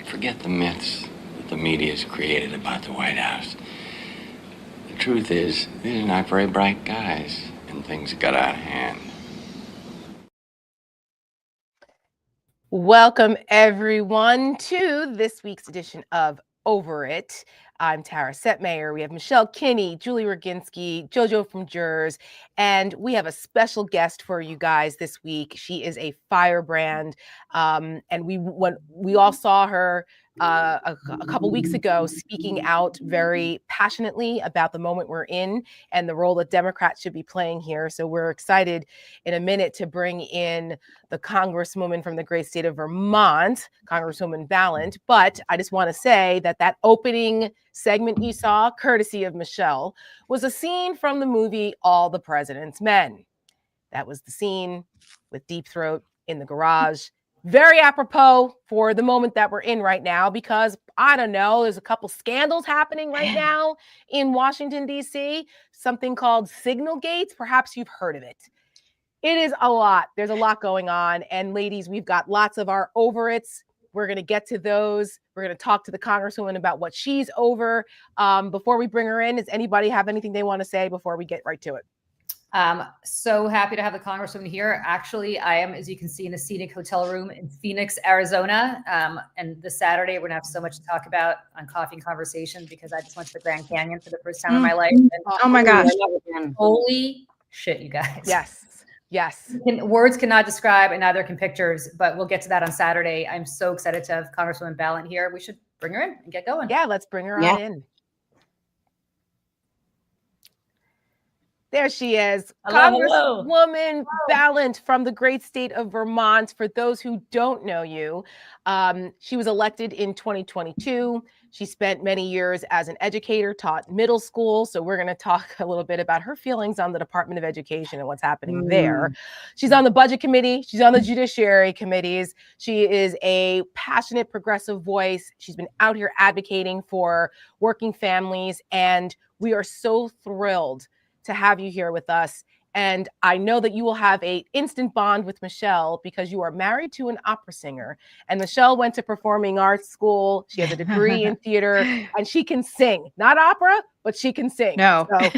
Forget the myths that the media's created about the White House. The truth is, these are not very bright guys, and things got out of hand. Welcome, everyone, to this week's edition of Over It. I'm Tara Setmayer. We have Michelle Kinney, Julie Roginski, JoJo from Jurors, and we have a special guest for you guys this week. She is a firebrand, and we all saw her a couple weeks ago speaking out very passionately about the moment we're in and the role that Democrats should be playing here. So we're excited in a minute to bring in the Congresswoman from the great state of Vermont, Congresswoman Balint. But I just want to say that opening segment you saw, courtesy of Michelle, was a scene from the movie All the President's Men. That was the scene with Deep Throat in the garage. Very apropos for the moment that we're in right now, because I don't know, there's a couple scandals happening right now in Washington, D.C., something called Signal Gates. Perhaps you've heard of it. It is a lot. There's a lot going on. And ladies, we've got lots of our over it's. We're going to get to those. We're going to talk to the Congresswoman about what she's over. Before we bring her in, does anybody have anything they want to say before we get right to it? So happy to have the Congresswoman here. Actually, I am, as you can see, in a scenic hotel room in Phoenix, Arizona. And this Saturday, we're going to have so much to talk about on Coffee and Conversation because I just went to the Grand Canyon for the first time in my life. And oh my gosh. Holy shit, you guys. Yes. Words cannot describe and neither can pictures, but we'll get to that on Saturday. I'm so excited to have Congresswoman Balint here. We should bring her in and get going. Yeah, let's bring her on in. There she is, Congresswoman Balint from the great state of Vermont. For those who don't know you, she was elected in 2022. She spent many years as an educator, taught middle school. So we're going to talk a little bit about her feelings on the Department of Education and what's happening there. She's on the Budget Committee. She's on the Judiciary Committees. She is a passionate progressive voice. She's been out here advocating for working families. And we are so thrilled to have you here with us. And I know that you will have an instant bond with Michelle because you are married to an opera singer. And Michelle went to performing arts school. She has a degree in theater and she can sing, not opera, but she can sing. No. So,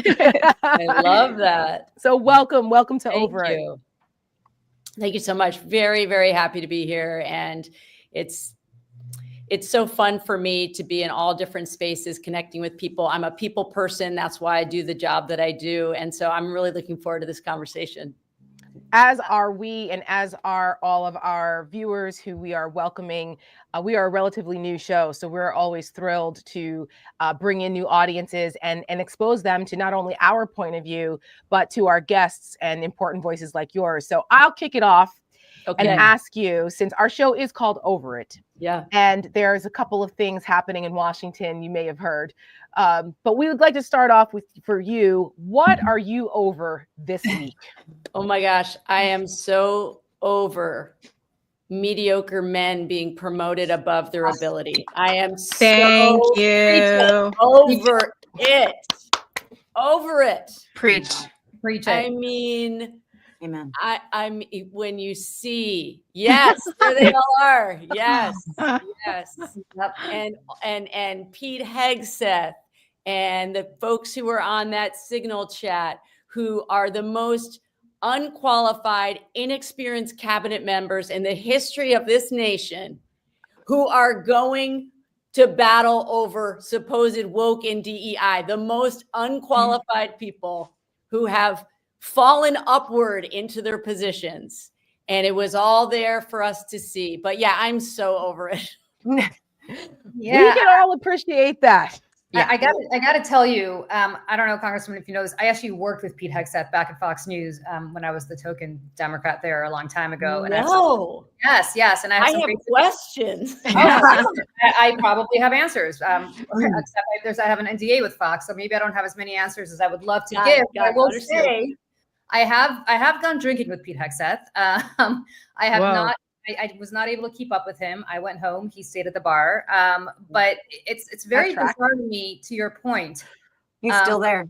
I love that. So welcome to Thank Over you. It. Thank you so much. Very, very happy to be here. And it's so fun for me to be in all different spaces, connecting with people. I'm a people person. That's why I do the job that I do. And so I'm really looking forward to this conversation. As are we, and as are all of our viewers who we are welcoming. We are a relatively new show, so we're always thrilled to bring in new audiences and expose them to not only our point of view, but to our guests and important voices like yours. So I'll kick it off and ask you, since our show is called Over It. Yeah. And there's a couple of things happening in Washington you may have heard. But we would like to start off with, for you, what are you over this week? Oh my gosh, I am so over mediocre men being promoted above their ability. I am Thank you. Over it. Over it. Preach Preach I it. mean, Amen. I'm when you see, yes, there they all are. Yes. Yep. And Pete Hegseth and the folks who are on that Signal chat, who are the most unqualified, inexperienced cabinet members in the history of this nation, who are going to battle over supposed woke and DEI, the most unqualified people who have fallen upward into their positions. And it was all there for us to see. But yeah, I'm so over it. We can all appreciate that. Yeah. I got to tell you, I don't know, Congressman, if you know this, I actually worked with Pete Hegseth back at Fox News when I was the token Democrat there a long time ago. And yes. And I have questions. I probably have answers. Except I have an NDA with Fox, so maybe I don't have as many answers as I would love to give. But I will say, I have gone drinking with Pete Hegseth. I have not. I was not able to keep up with him. I went home. He stayed at the bar. But it's very bizarre to me, to your point. He's still there.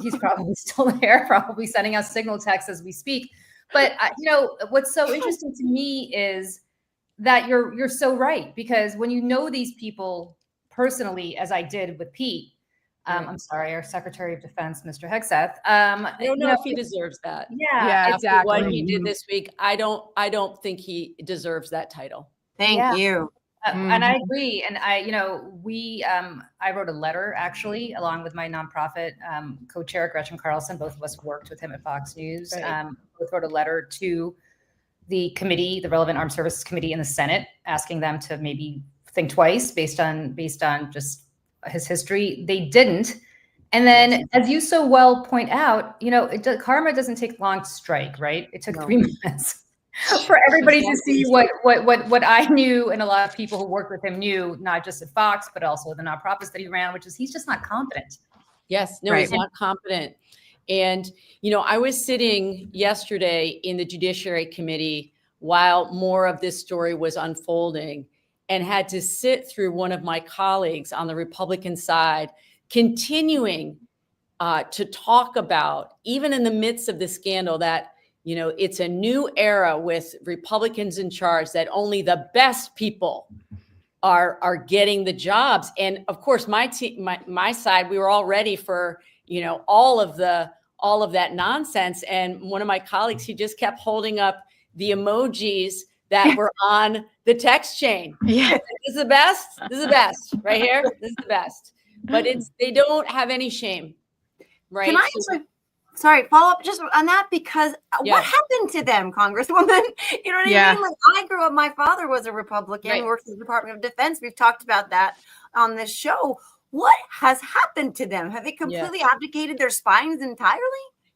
He's probably still there, probably sending us signal texts as we speak. But, what's so interesting to me is that you're so right, because when you know these people personally, as I did with Pete, I'm sorry, our Secretary of Defense, Mr. Hegseth. I don't know if he deserves that. Yeah, After what he did this week, I don't think he deserves that title. Thank you. And I agree. And I wrote a letter actually, along with my nonprofit co-chair Gretchen Carlson. Both of us worked with him at Fox News. Right. Both wrote a letter to the committee, the relevant Armed Services Committee in the Senate, asking them to maybe think twice based on just his history. They didn't. And then, as you so well point out, karma doesn't take long to strike, right? It took 3 minutes for everybody to see what I knew, and a lot of people who worked with him knew, not just at Fox, but also the nonprofits that he ran, which is he's just not competent. Yes, no, he's not competent. And, I was sitting yesterday in the Judiciary Committee while more of this story was unfolding, and had to sit through one of my colleagues on the Republican side continuing to talk about, even in the midst of the scandal, that, it's a new era with Republicans in charge, that only the best people are getting the jobs. And of course, my side, we were all ready for, all of that nonsense. And one of my colleagues, he just kept holding up the emojis that were on the text chain. Yeah. This is the best. This is the best right here. This is the best. But they don't have any shame. Right. Can I follow up just on that? Because what happened to them, Congresswoman? You know what I mean? Like, I grew up, my father was a Republican, worked in the Department of Defense. We've talked about that on this show. What has happened to them? Have they completely abdicated their spines entirely?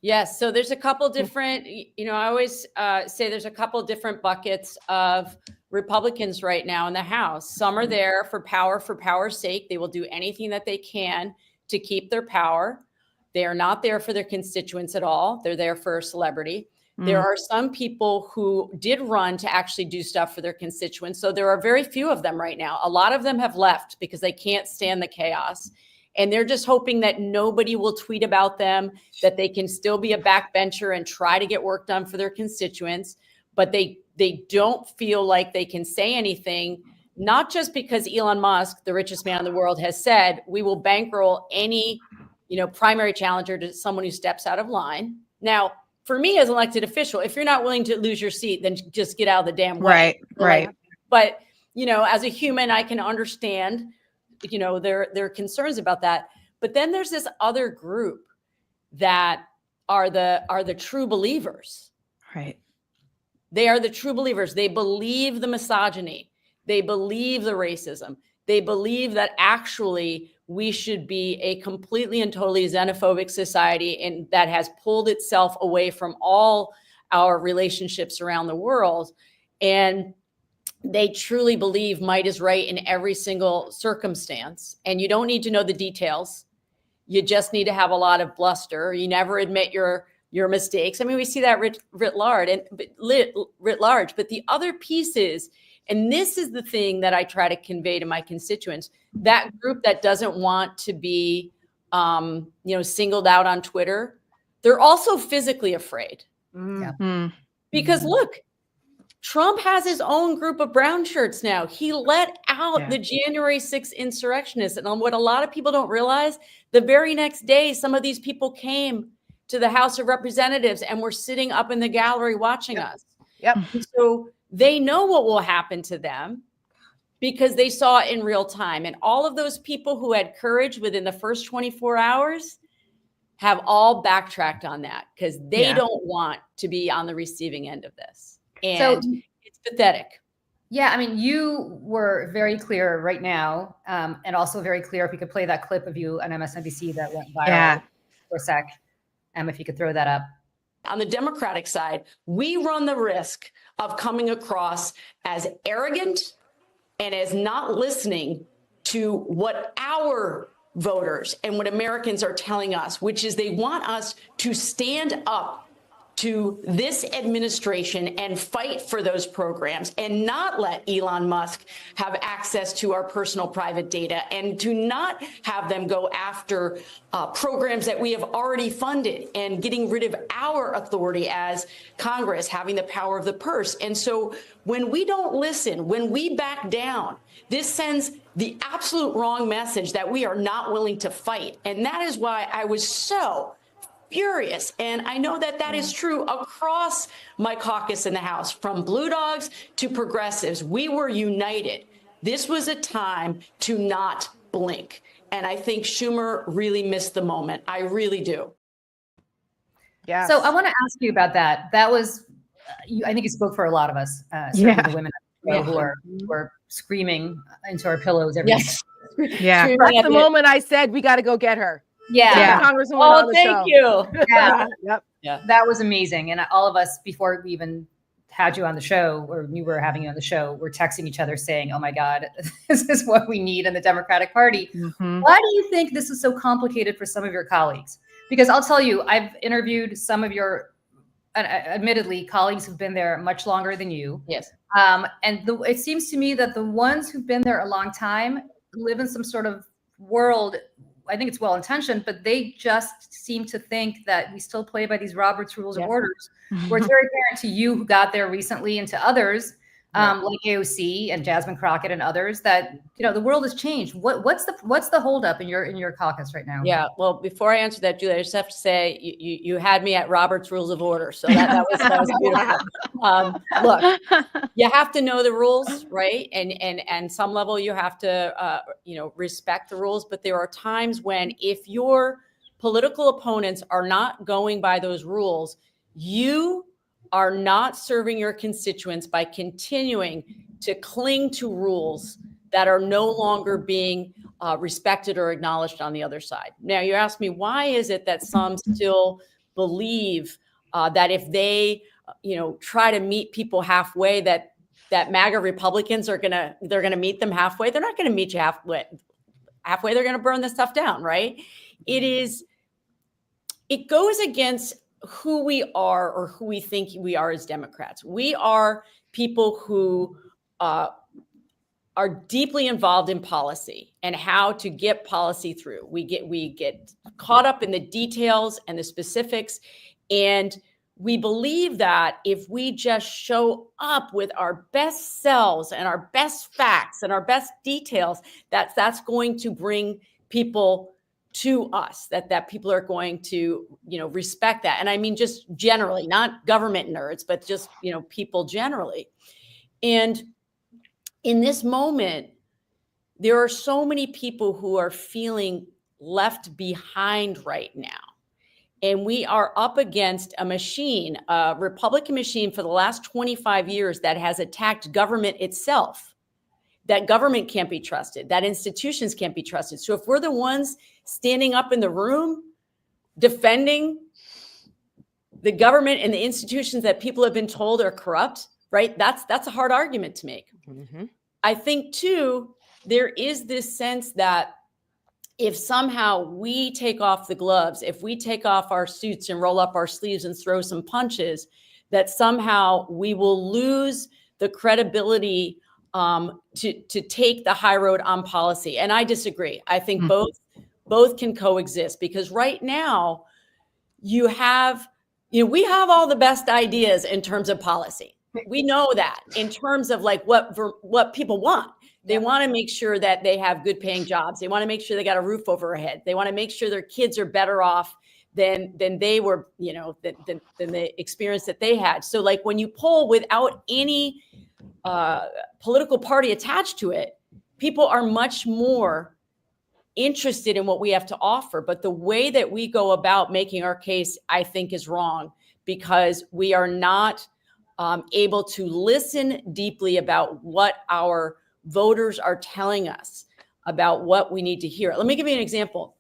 Yes. So there's a couple different, I always say there's a couple different buckets of Republicans right now in the House. Some are there for power's sake. They will do anything that they can to keep their power. They are not there for their constituents at all. They're there for celebrity. There are some people who did run to actually do stuff for their constituents. So there are very few of them right now. A lot of them have left because they can't stand the chaos. And they're just hoping that nobody will tweet about them, that they can still be a backbencher and try to get work done for their constituents. But they don't feel like they can say anything, not just because Elon Musk, the richest man in the world, has said, we will bankroll any primary challenger to someone who steps out of line. Now, for me as an elected official, if you're not willing to lose your seat, then just get out of the damn way. Right. But, as a human, I can understand, their concerns about that. But then there's this other group that are the true believers. Right. They are the true believers. They believe the misogyny. They believe the racism. They believe that actually we should be a completely and totally xenophobic society, and that has pulled itself away from all our relationships around the world. And they truly believe might is right in every single circumstance. And you don't need to know the details. You just need to have a lot of bluster. You never admit your mistakes. I mean, we see that writ large. But the other piece is, and this is the thing that I try to convey to my constituents, that group that doesn't want to be, singled out on Twitter, they're also physically afraid. Because look, Trump has his own group of brown shirts now. He let out the January 6th insurrectionists. And what a lot of people don't realize, the very next day, some of these people came to the House of Representatives and were sitting up in the gallery watching us. So they know what will happen to them because they saw it in real time. And all of those people who had courage within the first 24 hours have all backtracked on that because they don't want to be on the receiving end of this. And so, it's pathetic. Yeah, I mean, you were very clear right now, and also very clear, if you could play that clip of you on MSNBC that went viral for a sec, if you could throw that up. On the Democratic side, we run the risk of coming across as arrogant and as not listening to what our voters and what Americans are telling us, which is they want us to stand up to this administration and fight for those programs and not let Elon Musk have access to our personal private data and to not have them go after programs that we have already funded and getting rid of our authority as Congress, having the power of the purse. And so when we don't listen, when we back down, this sends the absolute wrong message that we are not willing to fight. And that is why I was so furious. And I know that that is true across my caucus in the House, from Blue Dogs to progressives. We were united. This was a time to not blink. And I think Schumer really missed the moment. I really do. Yeah. So I want to ask you about that. That was, I think you spoke for a lot of us, certainly the women who are screaming into our pillows every day. Yeah. That's the moment I said, we got to go get her. Yeah. Congresswoman on the thank show. you. Yeah. Yep. Yeah. That was amazing. And all of us, before we even had you on the show, or you were having you on the show, we're texting each other saying, oh my God, this is what we need in the Democratic Party. Mm-hmm. Why do you think this is so complicated for some of your colleagues? Because I'll tell you, I've interviewed some of your, admittedly, colleagues who've been there much longer than you. Yes. And it seems to me that the ones who've been there a long time live in some sort of world, I think it's well-intentioned, but they just seem to think that we still play by these Robert's Rules of Orders, where it's very apparent to you who got there recently and to others, like AOC and Jasmine Crockett and others, that the world has changed. What's the holdup in your caucus right now? Yeah. Well, before I answer that, Julie, I just have to say you had me at Robert's Rules of Order, so that was beautiful. Look, you have to know the rules, right? And some level you have to respect the rules. But there are times when if your political opponents are not going by those rules, you are not serving your constituents by continuing to cling to rules that are no longer being respected or acknowledged on the other side. Now, you asked me, why is it that some still believe that if they, try to meet people halfway, that MAGA Republicans they're gonna meet them halfway? They're not gonna meet you halfway. They're gonna burn the stuff down, right? It goes against who we are or who we think we are as Democrats. We are people who are deeply involved in policy and how to get policy through. We get caught up in the details and the specifics. And we believe that if we just show up with our best selves and our best facts and our best details, that's going to bring people to us, that people are going to, respect that. And I mean, just generally, not government nerds, but just, people generally. And in this moment, there are so many people who are feeling left behind right now. And we are up against a machine, a Republican machine for the last 25 years that has attacked government itself. That government can't be trusted, that institutions can't be trusted. So if we're the ones standing up in the room defending the government and the institutions that people have been told are corrupt, right? That's a hard argument to make. Mm-hmm. I think too, there is this sense that if somehow we take off the gloves, if we take off our suits and roll up our sleeves and throw some punches, that somehow we will lose the credibility to take the high road on policy. And I disagree. I think both can coexist, because right now we have all the best ideas in terms of policy. We know that in terms of like what people want. They want to make sure that they have good paying jobs. They want to make sure they got a roof over their head. They want to make sure their kids are better off than they were, than the experience that they had. So like when you poll without any political party attached to it, people are much more interested in what we have to offer. But the way that we go about making our case, I think, is wrong, because we are not able to listen deeply about what our voters are telling us about what we need to hear. Let me give you an example.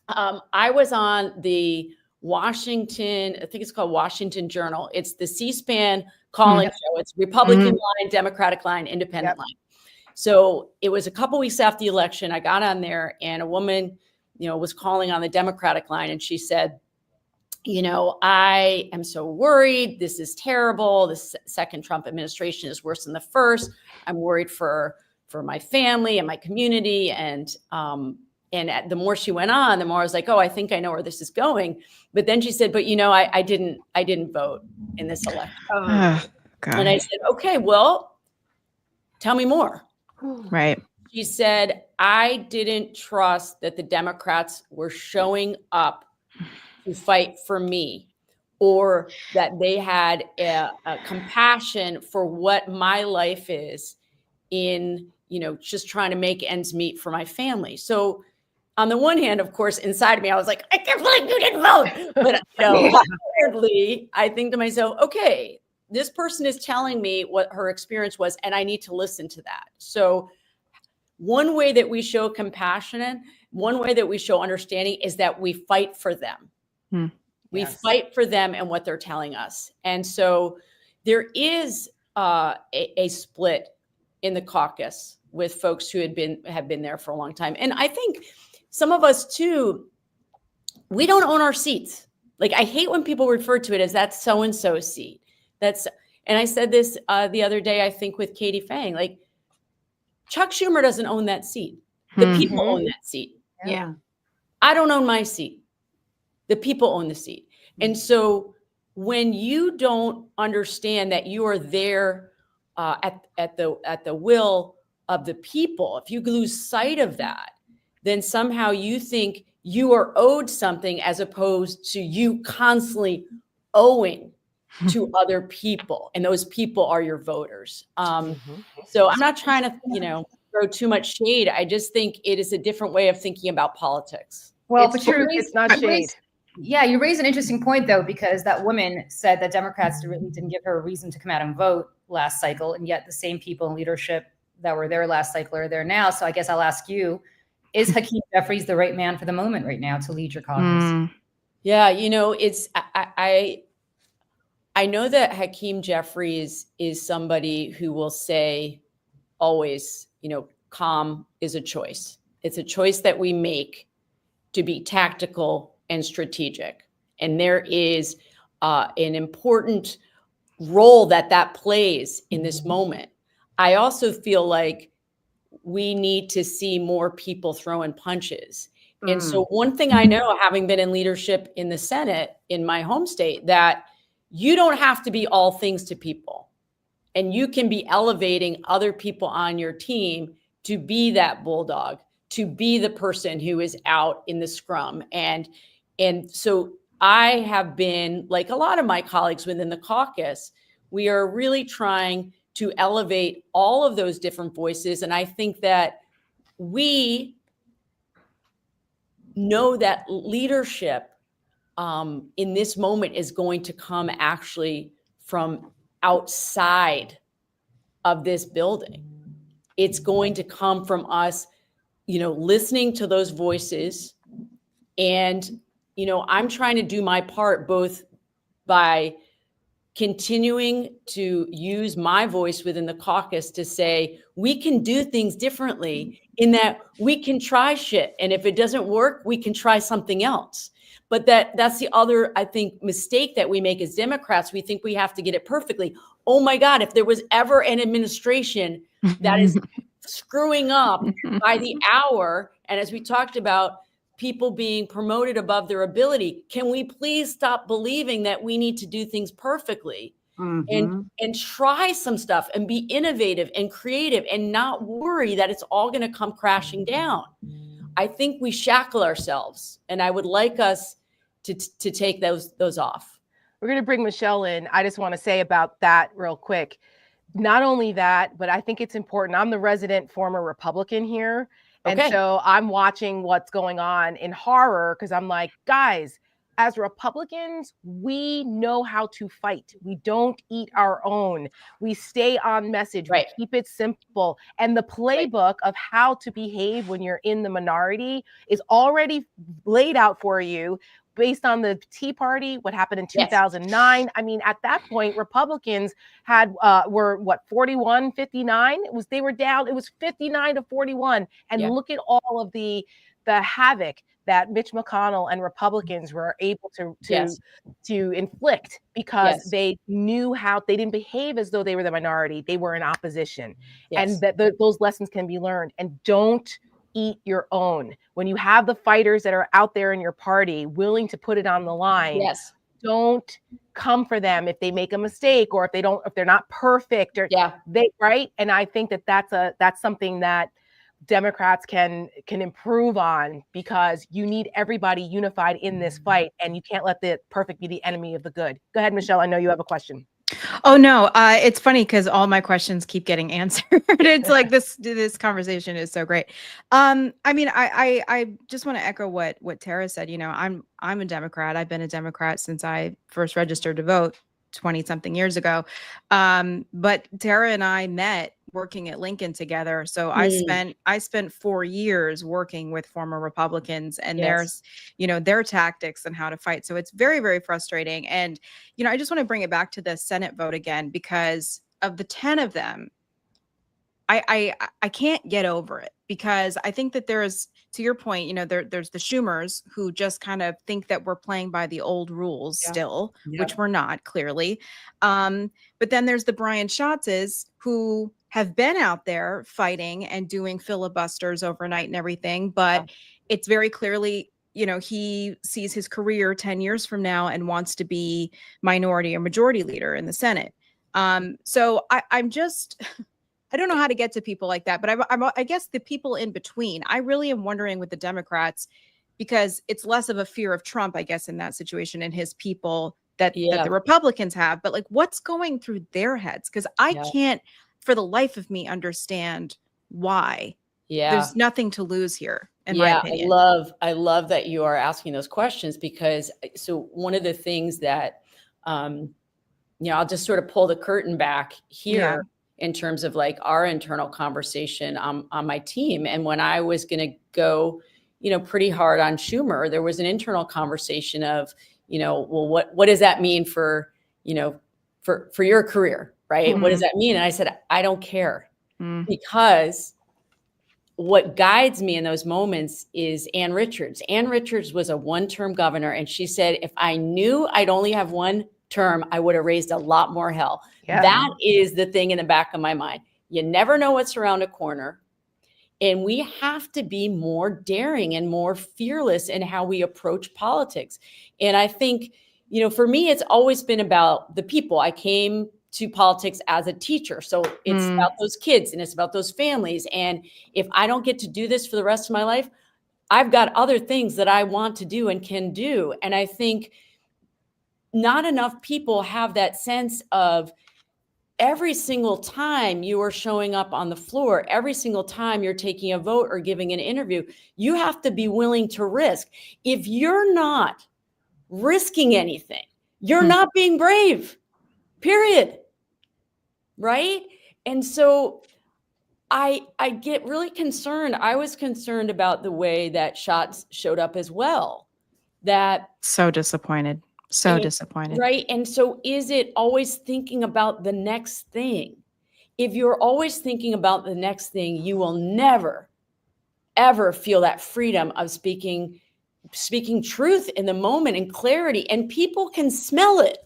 I was on the Washington, I think it's called Washington Journal. It's the C-SPAN calling show. It's Republican line, Democratic line, independent line. So it was a couple weeks after the election. I got on there and a woman, was calling on the Democratic line, and she said, I am so worried. This is terrible. The second Trump administration is worse than the first. I'm worried for my family and my community. And the more she went on, the more I was like, oh, I think I know where this is going. But then she said, but I didn't vote in this election. Oh, God. And I said, okay, well, tell me more. Right. She said, I didn't trust that the Democrats were showing up to fight for me, or that they had a compassion for what my life is in, just trying to make ends meet for my family. So on the one hand, of course, inside of me, I was like, I can't believe you didn't vote. But thirdly, I think to myself, okay, this person is telling me what her experience was, and I need to listen to that. So one way that we show compassion, one way that we show understanding is that we fight for them. We fight for them and what they're telling us. And so there is a split in the caucus with folks who have been there for a long time. And I think some of us too, we don't own our seats. Like, I hate when people refer to it as that so-and-so seat. And I said this the other day, I think with Katie Fang, like, Chuck Schumer doesn't own that seat. The people own that seat. Yeah. I don't own my seat. The people own the seat. And so when you don't understand that you are there at the will of the people, if you lose sight of that, then somehow you think you are owed something, as opposed to you constantly owing to other people. And those people are your voters. So I'm not trying to, throw too much shade. I just think it is a different way of thinking about politics. Well, It's not shade. Yeah, you raise an interesting point, though, because that woman said that Democrats really didn't give her a reason to come out and vote last cycle. And yet the same people in leadership that were there last cycle are there now. So I guess I'll ask you, is Hakeem Jeffries the right man for the moment right now to lead your caucus? Yeah, I know that Hakeem Jeffries is somebody who will say always, calm is a choice. It's a choice that we make to be tactical and strategic. And there is an important role that plays in this moment. I also feel like we need to see more people throwing punches. And so one thing I know, having been in leadership in the Senate in my home state, that you don't have to be all things to people. And you can be elevating other people on your team to be that bulldog, to be the person who is out in the scrum. And so I have been, like a lot of my colleagues within the caucus, we are really trying to elevate all of those different voices. And I think that we know that leadership in this moment is going to come actually from outside of this building. It's going to come from us, listening to those voices. And, I'm trying to do my part, both by continuing to use my voice within the caucus to say, we can do things differently, in that we can try shit. And if it doesn't work, we can try something else. But that's the other, I think, mistake that we make as Democrats. We think we have to get it perfectly. Oh my God, if there was ever an administration that is screwing up by the hour, and as we talked about, people being promoted above their ability, can we please stop believing that we need to do things perfectly and try some stuff and be innovative and creative and not worry that it's all going to come crashing down? I think we shackle ourselves, and I would like us to take those off. We're going to bring Michelle in. I just want to say about that real quick. Not only that, but I think it's important. I'm the resident former Republican here. And so I'm watching what's going on in horror, because I'm like, guys, as Republicans, we know how to fight. We don't eat our own. We stay on message. We keep it simple. And the playbook of how to behave when you're in the minority is already laid out for you based on the Tea Party, what happened in 2009. Yes. I mean, at that point, Republicans were 41, 59. They were down. It was 59 to 41. And look at all of the havoc that Mitch McConnell and Republicans were able to Yes. inflict because Yes. they knew how they didn't behave as though they were the minority. They were in opposition. Yes. And that those lessons can be learned. And don't eat your own. When you have the fighters that are out there in your party willing to put it on the line, Yes. don't come for them if they make a mistake or if they're not perfect or right. And I think that's something that Democrats can improve on, because you need everybody unified in this fight, and you can't let the perfect be the enemy of the good. Go ahead, Michelle. I know you have a question. Oh no, it's funny because all my questions keep getting answered. It's like this conversation is so great. I mean, I just want to echo what Tara said. You know, I'm a Democrat. I've been a Democrat since I first registered to vote 20 something years ago. But Tara and I met working at Lincoln together. So I spent 4 years working with former Republicans and there's, you know, their tactics and how to fight. So it's very, very frustrating. And, you know, I just want to bring it back to the Senate vote again, because of the 10 of them, I can't get over it, because I think that there's, to your point, you know, there's the Schumers who just kind of think that we're playing by the old rules still, which we're not, clearly. But then there's the Brian Schatzes who have been out there fighting and doing filibusters overnight and everything, but it's very clearly, you know, he sees his career 10 years from now and wants to be minority or majority leader in the Senate. So I'm just, I don't know how to get to people like that, but I guess the people in between, I really am wondering with the Democrats, because it's less of a fear of Trump, I guess, in that situation, and his people that the Republicans have, but like what's going through their heads? Because I can't for the life of me understand why. There's nothing to lose here, in my opinion. I love that you are asking those questions, because so one of the things that, you know, I'll just sort of pull the curtain back here in terms of like our internal conversation on my team. And when I was going to go, you know, pretty hard on Schumer, there was an internal conversation of, you know, well, what does that mean for, you know, for your career, right? What does that mean? And I said, I don't care, because what guides me in those moments is Ann Richards. Ann Richards was a one-term governor, and she said, if I knew I'd only have one term, I would have raised a lot more hell. That is the thing in the back of my mind. You never know what's around a corner. And we have to be more daring and more fearless in how we approach politics. And I think, you know, for me, it's always been about the people. I came to politics as a teacher. So it's about those kids and it's about those families. And if I don't get to do this for the rest of my life, I've got other things that I want to do and can do. And I think not enough people have that sense of every single time you are showing up on the floor, every single time you're taking a vote or giving an interview, you have to be willing to risk. If you're not risking anything, you're not being brave, period. Right? And so I get really concerned. I was concerned about the way that Schatz showed up as well. That so disappointed. So disappointed. Right. And so is it always thinking about the next thing? If you're always thinking about the next thing, you will never, ever feel that freedom of speaking truth in the moment and clarity. And people can smell it.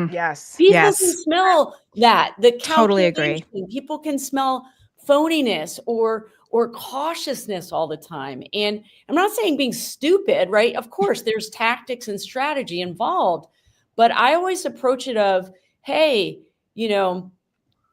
Yes. People can smell that. The totally agree. People can smell phoniness or cautiousness all the time. And I'm not saying being stupid, right? Of course, there's tactics and strategy involved, but I always approach it of, hey, you know,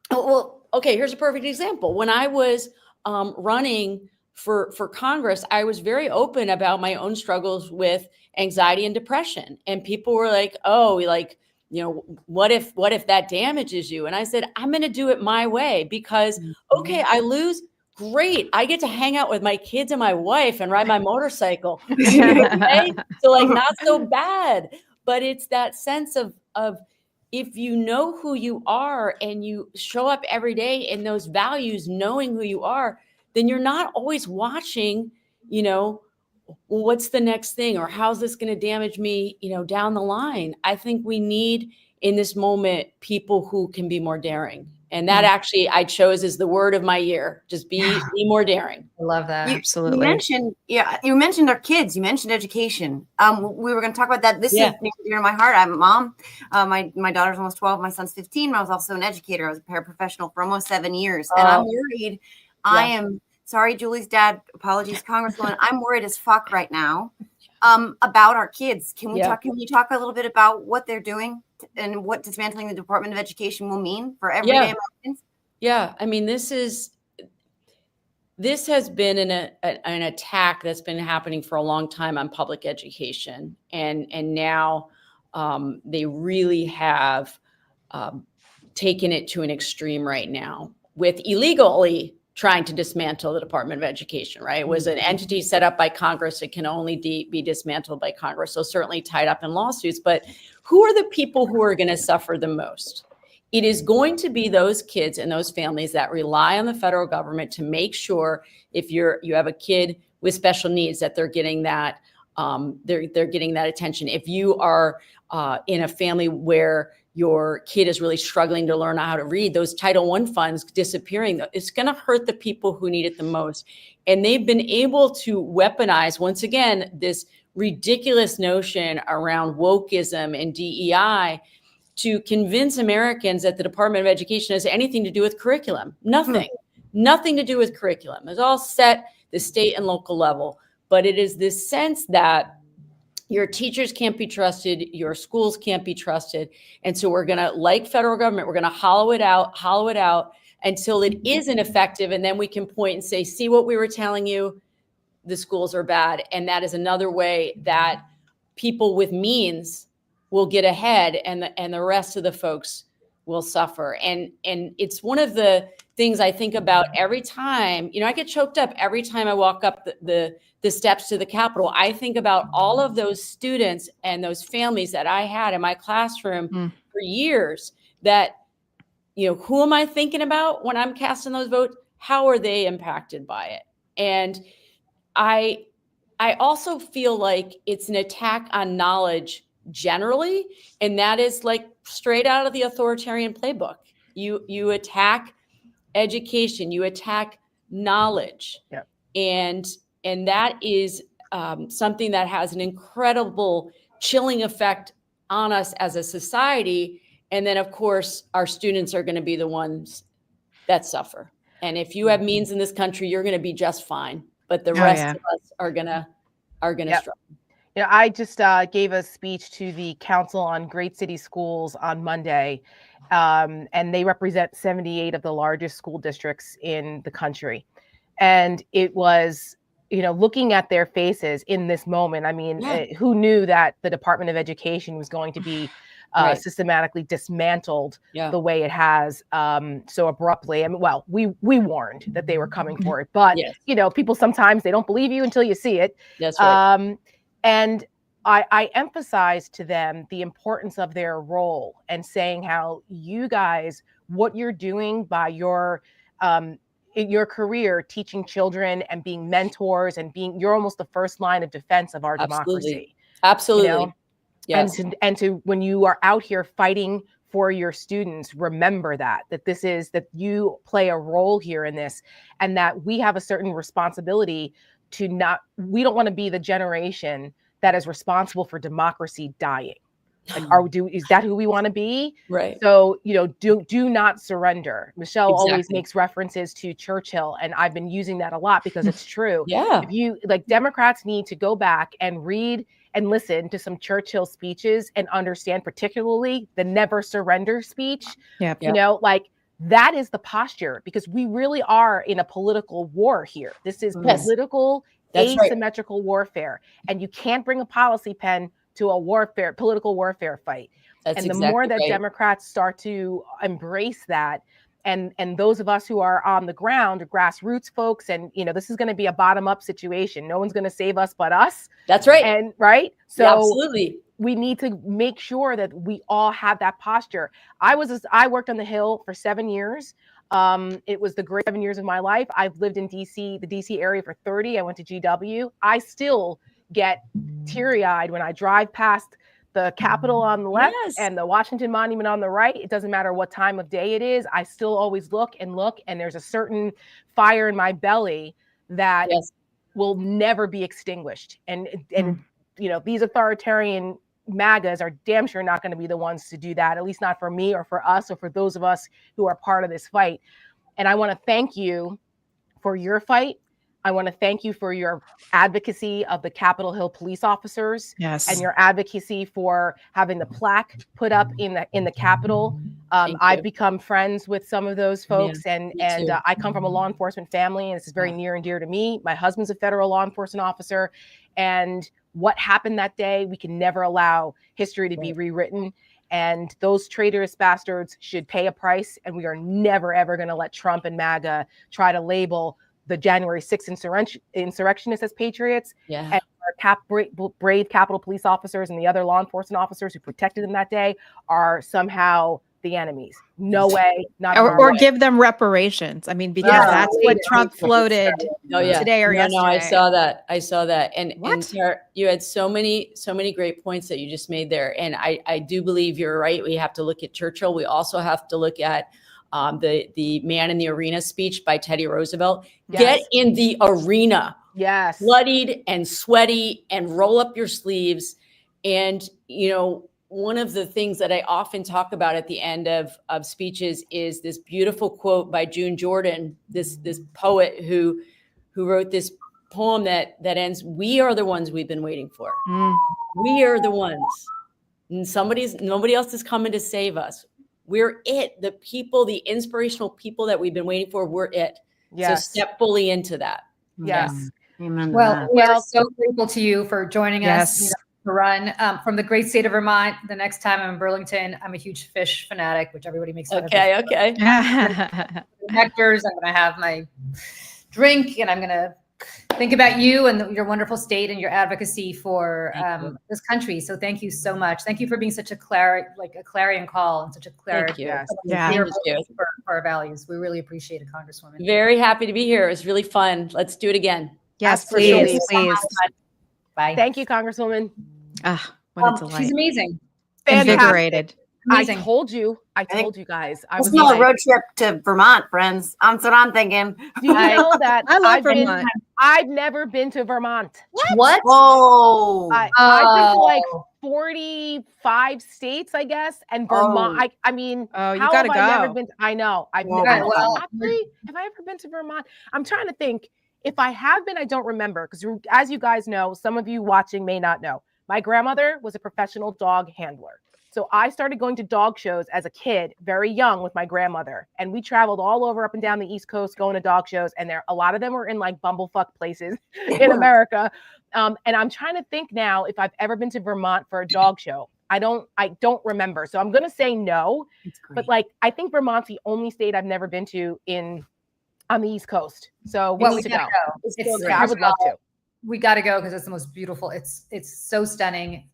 well, okay, here's a perfect example. When I was running for Congress, I was very open about my own struggles with anxiety and depression. And people were like, oh, like, you know, what if that damages you? And I said, I'm going to do it my way, because, okay, I lose. Great. I get to hang out with my kids and my wife and ride my motorcycle. Okay? So like not so bad, but it's that sense of if you know who you are and you show up every day in those values, knowing who you are, then you're not always watching, you know, well, what's the next thing, or how's this going to damage me, you know, down the line. I think we need in this moment people who can be more daring And that actually I chose as the word of my year. Just be more daring. I love that. Absolutely. You mentioned our kids. You mentioned education. We were going to talk about that. This is near and dear to my heart. I'm a mom. My daughter's almost 12. My son's 15. I was also an educator. I was a paraprofessional for almost 7 years. And I'm worried. I am sorry, Julie's dad. Apologies, Congresswoman. I'm worried as fuck right now about our kids. Can you talk a little bit about what they're doing and what dismantling the Department of Education will mean for everyday Americans? Yeah. I mean, this has been an attack that's been happening for a long time on public education. And now they really have taken it to an extreme right now with illegally trying to dismantle the Department of Education, right? It was an entity set up by Congress. It can only be dismantled by Congress. So certainly tied up in lawsuits. But who are the people who are going to suffer the most? It is going to be those kids and those families that rely on the federal government to make sure if you have a kid with special needs that they're getting that they're getting that attention. If you are in a family where your kid is really struggling to learn how to read, those Title I funds disappearing, it's going to hurt the people who need it the most. And they've been able to weaponize, once again, this ridiculous notion around wokeism and DEI to convince Americans that the Department of Education has anything to do with curriculum. Nothing to do with curriculum. It's all set the state and local level. But it is this sense that your teachers can't be trusted, your schools can't be trusted. And so we're going to, like federal government, we're going to hollow it out until it isn't effective. And then we can point and say, see what we were telling you, the schools are bad. And that is another way that people with means will get ahead and the rest of the folks will suffer. And it's one of the things I think about every time, I get choked up every time I walk up the steps to the Capitol. I think about all of those students and those families that I had in my classroom for years that, who am I thinking about when I'm casting those votes? How are they impacted by it? And I also feel like it's an attack on knowledge generally, and that is like straight out of the authoritarian playbook. You attack education, you attack knowledge, and that is something that has an incredible chilling effect on us as a society. And then, of course, our students are going to be the ones that suffer. And if you have means in this country, you're going to be just fine. But the rest of us are going to struggle. I just gave a speech to the Council on Great City Schools on Monday, and they represent 78 of the largest school districts in the country. And it was, looking at their faces in this moment, I mean, who knew that the Department of Education was going to be systematically dismantled the way it has so abruptly? I mean, well, we warned that they were coming for it, but, people sometimes they don't believe you until you see it. That's right. And I emphasized to them the importance of their role and saying how you guys, what you're doing by your career, teaching children and being mentors and you're almost the first line of defense of our democracy. Absolutely. Yes. And to when you are out here fighting for your students, remember that that you play a role here in this, and that we have a certain responsibility we don't want to be the generation that is responsible for democracy dying. Like, is that who we want to be? Right. So, do not surrender. Michelle always makes references to Churchill, and I've been using that a lot because it's true. If Democrats need to go back and read and listen to some Churchill speeches and understand, particularly the never surrender speech, that is the posture, because we really are in a political war here. This is political asymmetrical warfare, and you can't bring a policy pen to a political warfare fight. And the more that Democrats start to embrace that, and those of us who are on the ground, grassroots folks, and this is going to be a bottom-up situation. No one's going to save us but us. That's right. And so absolutely. We need to make sure that we all have that posture. I worked on the Hill for 7 years. It was the great 7 years of my life. I've lived in DC, the DC area for 30. I went to GW. I still get teary-eyed when I drive past the Capitol on the left Yes. and the Washington Monument on the right. It doesn't matter what time of day it is. I still always look, and there's a certain fire in my belly that will never be extinguished. And you know, these authoritarian MAGAs are damn sure not going to be the ones to do that, at least not for me or for us or for those of us who are part of this fight. And I want to thank you for your fight. I want to thank you for your advocacy of the Capitol Hill police officers, and your advocacy for having the plaque put up in the Capitol. I've become friends with some of those folks, and I come from a law enforcement family, and this is very near and dear to me. My husband's a federal law enforcement officer, and what happened that day, we can never allow history to be rewritten. And those traitorous bastards should pay a price. And we are never, ever going to let Trump and MAGA try to label the January 6th insurrectionists as patriots. And our brave Capitol police officers and the other law enforcement officers who protected them that day are somehow the enemies. No way, not or give them reparations. I mean, because that's what Trump floated today or yesterday. No, I saw that. And Tara, you had so many great points that you just made there. And I do believe you're right. We have to look at Churchill. We also have to look at the Man in the Arena speech by Teddy Roosevelt. Get in the arena. Bloodied and sweaty, and roll up your sleeves. And, you know, one of the things that I often talk about at the end of speeches is this beautiful quote by June Jordan, this poet who wrote this poem that ends, "We are the ones we've been waiting for. We are the ones. And nobody else is coming to save us. We're it. The people, the inspirational people that we've been waiting for, we're it." So step fully into that. Amen. Well, we are so grateful to you for joining us to run from the great state of Vermont. The next time I'm in Burlington, I'm a huge fish fanatic, which everybody makes fun of. Okay. Nectars. I'm going to have my drink, and I'm going to think about you and your wonderful state and your advocacy for this country. So thank you so much. Thank you for being such a clarion call and such a clarion for our values. We really appreciate it, Congresswoman. Very happy to be here. It was really fun. Let's do it again. Yes, please. Bye. Thank you, Congresswoman. What a delight. She's amazing. Invigorated. Amazing. I told you guys. I was a road trip to Vermont, friends. That's what I'm thinking. Do you know that I love Vermont. I've never been to Vermont. What? Oh, I've been to like 45 states, I guess, and Vermont. I mean, you how gotta have go. I never been? I know. I've never. Actually, have I ever been to Vermont? I'm trying to think. If I have been, I don't remember, because as you guys know, some of you watching may not know. My grandmother was a professional dog handler. So I started going to dog shows as a kid, very young, with my grandmother. And we traveled all over up and down the East Coast going to dog shows. And a lot of them were in like bumblefuck places in America. And I'm trying to think now if I've ever been to Vermont for a dog show. I don't remember. So I'm going to say no. But like, I think Vermont's the only state I've never been to on the East Coast. So we need to go. I would love to. We got to go because it's the most beautiful. It's so stunning.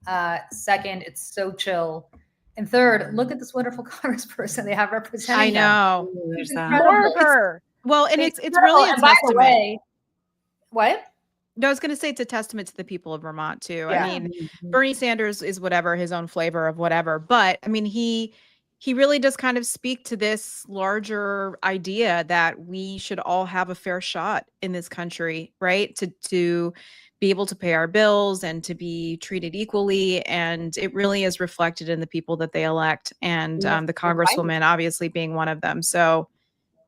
Second, it's so chill. And third, look at this wonderful congressperson they have representing. I know. There's more of her. Well, and it's really a testament. What? No, I was going to say it's a testament to the people of Vermont too. I mean, Bernie Sanders is whatever, his own flavor of whatever, but I mean, he really does kind of speak to this larger idea that we should all have a fair shot in this country, right? To be able to pay our bills and to be treated equally. And it really is reflected in the people that they elect. And the Congresswoman obviously being one of them. So,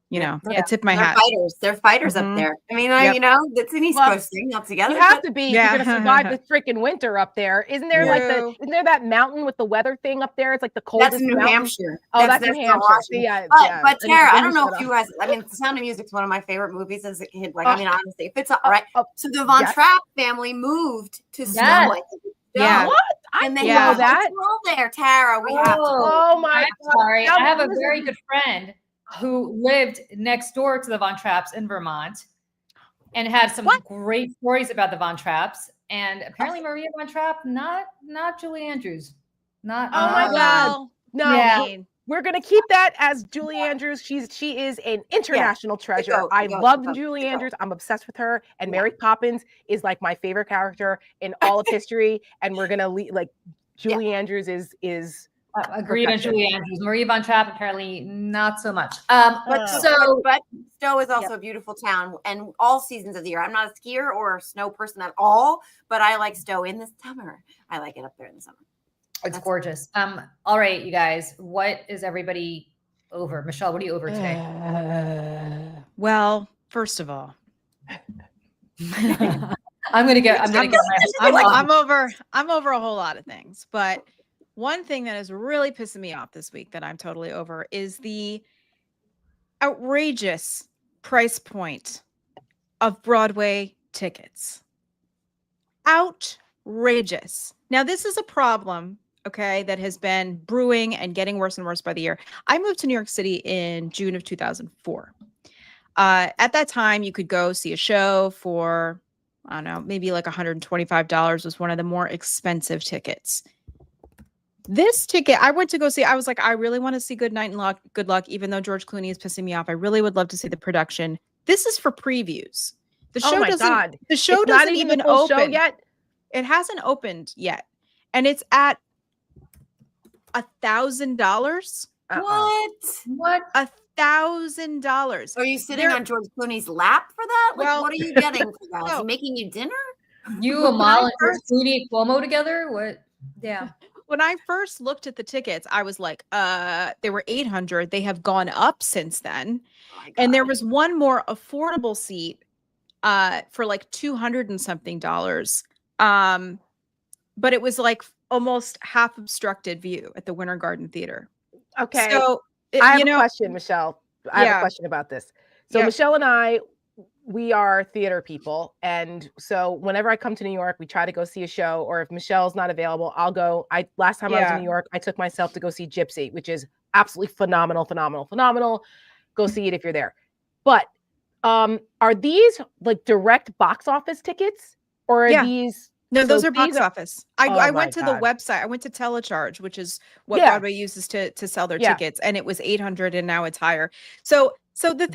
you know, I tip my hat. They're fighters up there. I mean, you know, it's an East Coast thing altogether. You have to be. You're going to survive the freaking winter up there. Isn't there isn't there that mountain with the weather thing up there? It's like the coldest. That's New Hampshire. Oh, that's New Hampshire. But Tara, I don't know if you guys. I mean, The Sound of Music's one of my favorite movies as a kid. Like, I mean, honestly, if it's right. So the Von Trapp family moved to Snow Lake. What? And they know that. All there, Tara. We have to. Oh my God. Sorry, I have a very good friend who lived next door to the Von Trapps in Vermont and had some great stories about the Von Trapps. And apparently Maria Von Trapp, not Julie Andrews. Not. Oh my God. No. Yeah. We're going to keep that as Julie Andrews. She is an international treasure. I love Julie Andrews. I'm obsessed with her. And Mary Poppins is like my favorite character in all of history. And we're going to Julie Andrews is agreed on Julie Andrews. Marie Von Trapp apparently not so much. But Stowe is also a beautiful town, and all seasons of the year. I'm not a skier or a snow person at all, but I like Stowe in the summer. I like it up there in the summer. It's gorgeous. All right, you guys, what is everybody over? Michelle, what are you over today? Well, first of all, I'm over a whole lot of things, but one thing that is really pissing me off this week that I'm totally over is the outrageous price point of Broadway tickets. Outrageous. Now, this is a problem, okay, that has been brewing and getting worse and worse by the year. I moved to New York City in June of 2004. At that time, you could go see a show for, I don't know, maybe like $125 was one of the more expensive tickets. This ticket, I went to go see, I was like, I really want to see Good Night and Good Luck, even though George Clooney is pissing me off. I really would love to see the production. This is for previews. The show doesn't, the show doesn't even open yet. It hasn't opened yet. And it's at $1,000. What? $1,000. Are you sitting on George Clooney's lap for that? Like, what are you getting for that? Is he making you dinner? You, Amal, and George Clooney, Cuomo together? What? Yeah. When I first looked at the tickets, I was like, they were $800. They have gone up since then. And there was one more affordable seat for like $200 and something. But it was like almost half obstructed view at the Winter Garden Theater. Okay. So I have a question, Michelle. I have a question about this. So Michelle and I, we are theater people. And so whenever I come to New York, we try to go see a show, or if Michelle's not available, I'll go. Last time I was in New York, I took myself to go see Gypsy, which is absolutely phenomenal. Go see it if you're there. But are these like direct box office tickets, or are these? No, those are box office. I went to the website. I went to Telecharge, which is what Broadway uses to sell their tickets, and it was $800, and now it's higher. So the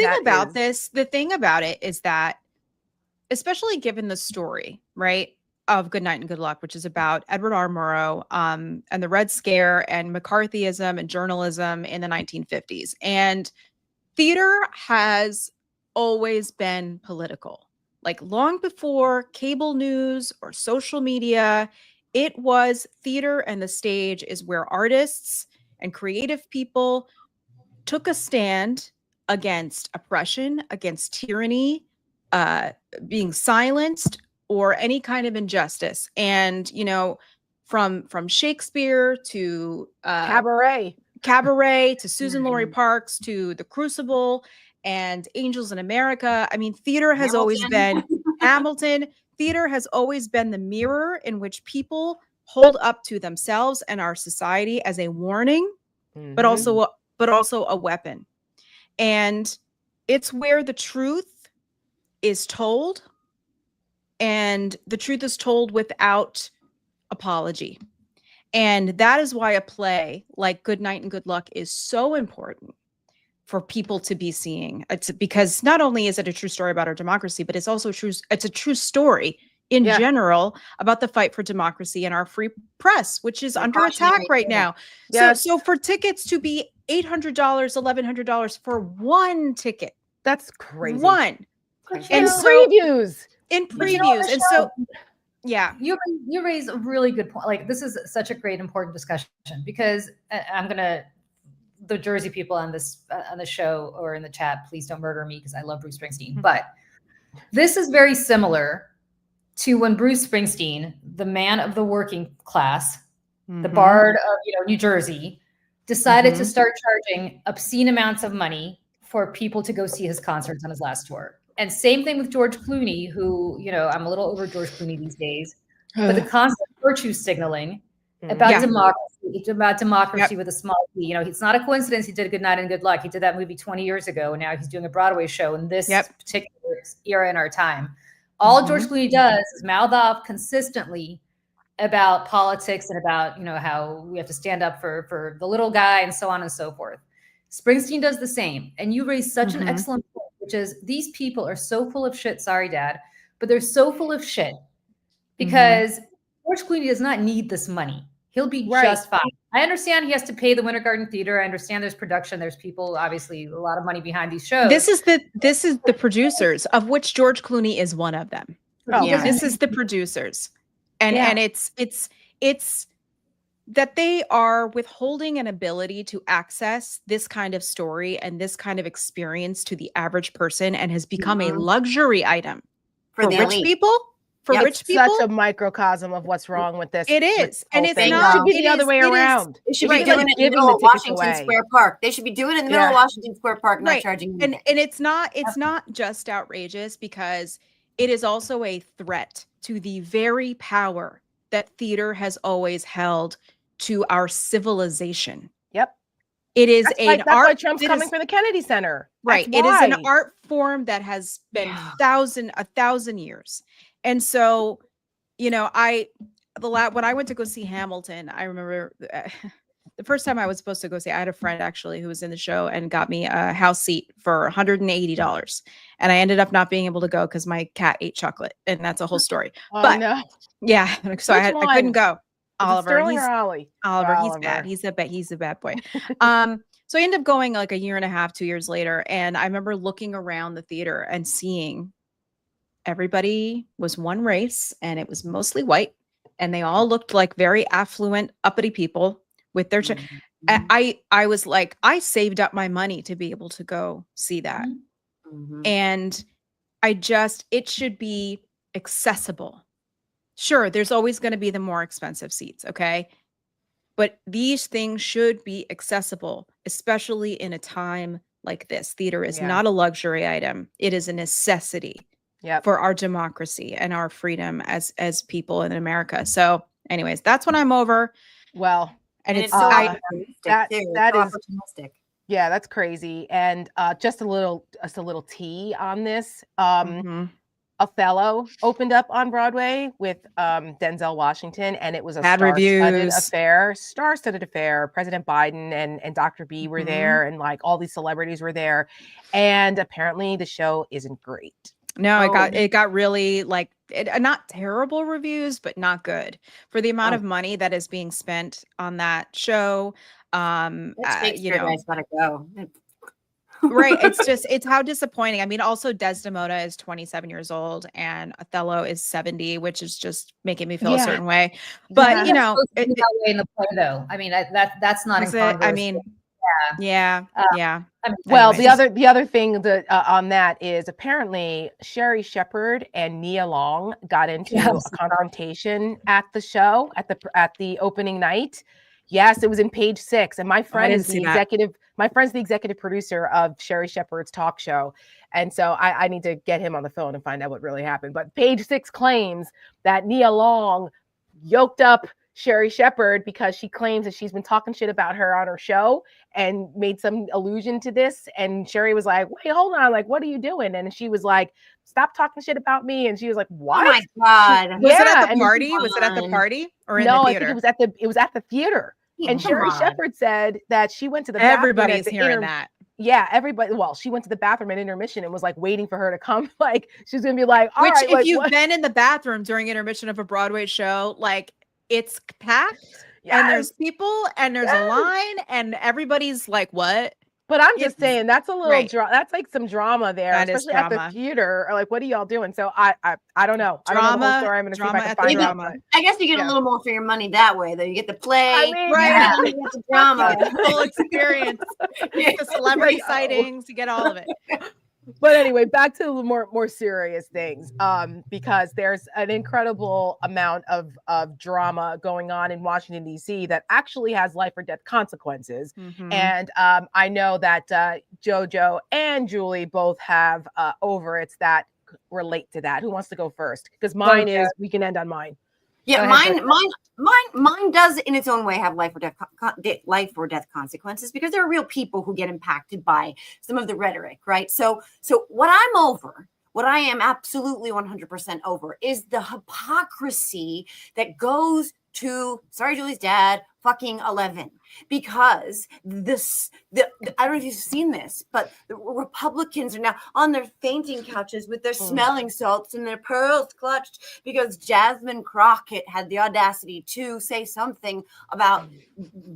thing about it is that, especially given the story, right, of Good Night and Good Luck, which is about Edward R. Murrow and the Red Scare and McCarthyism and journalism in the 1950s. And theater has always been political. Like long before cable news or social media, it was theater, and the stage is where artists and creative people took a stand against oppression, against tyranny, being silenced, or any kind of injustice. And, you know, from Shakespeare to Cabaret to Susan Laurie Parks to The Crucible and Angels in America. I mean, theater has always been Hamilton. Theater has always been the mirror in which people hold up to themselves and our society as a warning, but also a weapon. And it's where the truth is told, and the truth is told without apology. And that is why a play like Good Night and Good Luck is so important for people to be seeing. It's because not only is it a true story about our democracy, but it's also it's a true story in general about the fight for democracy and our free press, which is under attack right now. So for tickets to be $800, $1,100 for one ticket, that's crazy. One. And previews. In previews. And so, you raise a really good point. Like, this is such a great, important discussion, because the Jersey people on the show or in the chat, please don't murder me, because I love Bruce Springsteen. But this is very similar to when Bruce Springsteen, the man of the working class, the bard of New Jersey, decided to start charging obscene amounts of money for people to go see his concerts on his last tour. And same thing with George Clooney, who, I'm a little over George Clooney these days, but the constant virtue signaling about democracy with a small d. It's not a coincidence he did Good Night and Good Luck. He did that movie 20 years ago, and now he's doing a Broadway show in this particular era in our time. All George Clooney does is mouth off consistently about politics and about, how we have to stand up for the little guy and so on and so forth. Springsteen does the same. And you raise such an excellent point, which is these people are so full of shit. Sorry, Dad, but they're so full of shit because George Clooney does not need this money. He'll be just fine. I understand he has to pay the Winter Garden Theater. I understand there's production. There's people, obviously, a lot of money behind these shows. This is the producers, of which George Clooney is one of them. Oh, yeah. This is the producers. And it's that they are withholding an ability to access this kind of story and this kind of experience to the average person, and has become a luxury item for rich people. For rich people, such a microcosm of what's wrong with this. It is, and it's thing. not. It should be the other way around. They should be doing it in the middle of Washington Square Park. They should be doing it in the middle of Washington Square Park, not charging. And it's not just outrageous, because it is also a threat to the very power that theater has always held to our civilization. Yep. It is that's why Trump's coming for the Kennedy Center. Right. It is an art form that has been a thousand years. And so, when I went to go see Hamilton, I remember the first time I was supposed to go see, I had a friend actually who was in the show and got me a house seat for $180. And I ended up not being able to go because my cat ate chocolate, and that's a whole story. Oh, but no. Yeah, so I couldn't go. Oliver, Sterling or Ollie? Oliver, he's bad. He's a bad boy. So I ended up going like a year and a half, 2 years later. And I remember looking around the theater and seeing everybody was one race, and it was mostly white, and they all looked like very affluent, uppity people with their I was like, I saved up my money to be able to go see that. And it should be accessible. Sure, there's always going to be the more expensive seats, okay? But these things should be accessible, especially in a time like this. Theater is not a luxury item. It is a necessity for our democracy and our freedom as people in America. So anyways, that's what I'm over. Well, and it's that is opportunistic. Yeah, that's crazy. And just a little tea on this. Othello opened up on Broadway with Denzel Washington, and it was a star-studded affair. President Biden and Dr. B were there, and like all these celebrities were there. And apparently the show isn't great. No, it got really not terrible reviews, but not good for the amount of money that is being spent on that show. Shakespeare gotta go. Right. It's how disappointing. I mean, also Desdemona is 27 years old and Othello is 70, which is just making me feel a certain way. But that way in the play, though. I mean, that's not incongruous. I mean, well, the other thing that on that is apparently Sherry Shepherd and Nia Long got into a confrontation at the show at the opening night. Yes, it was in Page 6, and my friend is the executive. My friend's the executive producer of Sherry Shepherd's talk show, and so I need to get him on the phone and find out what really happened. But Page 6 claims that Nia Long yoked up Sherry Shepherd because she claims that she's been talking shit about her on her show and made some allusion to this. And Sherry was like, "Wait, hold on, like, what are you doing?" And she was like, "Stop talking shit about me." And she was like, "What?" Oh my God! Was it at the party? Was it at the party or in the theater? I think it was at the theater. And Sherry Shepherd said that she went to the bathroom. Everybody's hearing that. Yeah, everybody. Well, she went to the bathroom at intermission and was like waiting for her to come. Like she's gonna be like, "Which, if you've been in the bathroom during intermission of a Broadway show, like it's packed and there's people and there's a line and everybody's like, what?" But I'm just saying that's a little that's like some drama there, that especially is drama. At the theater. Or like, what are y'all doing? So I don't know. Drama, I don't know the whole story. I'm gonna see if I can find drama. I guess you get a little more for your money that way, though. You get the play, I mean, you get the drama, the full experience, the celebrity sightings, you get all of it. But anyway, back to the more serious things, because there's an incredible amount of drama going on in Washington, D.C. that actually has life or death consequences. And I know that JoJo and Julie both have over-its that relate to that. Who wants to go first? Because mine is, we can end on mine. Yeah, mine does in its own way have life or death consequences, because there are real people who get impacted by some of the rhetoric, right? So what I am absolutely 100% over is the hypocrisy that goes to, sorry, Julie's dad, fucking 11 because I don't know if you've seen this, but the Republicans are now on their fainting couches with their smelling salts and their pearls clutched because Jasmine Crockett had the audacity to say something about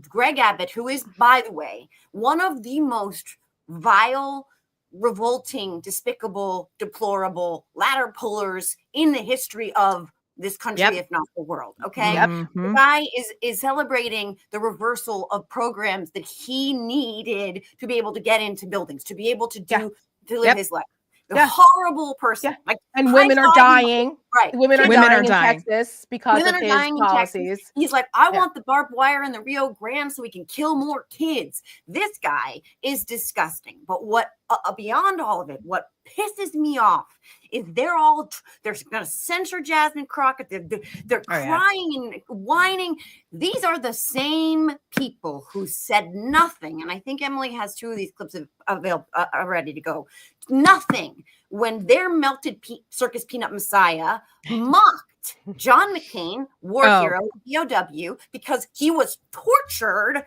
Greg Abbott, who is, by the way, one of the most vile, revolting, despicable, deplorable ladder pullers in the history of this country, if not the world. Okay. The guy is celebrating the reversal of programs that he needed to be able to get into buildings, to be able to to live his life. The horrible person. Like, and women are dying. Right. Women are dying in Texas because of his policies. He's like, I want the barbed wire in the Rio Grande so we can kill more kids. This guy is disgusting. But what beyond all of it, what pisses me off is they're going to censor Jasmine Crockett. They're crying and whining. These are the same people who said nothing. And I think Emily has 2 of these clips ready to go. Nothing when their melted circus peanut messiah mocked John McCain, war hero, POW, because he was tortured.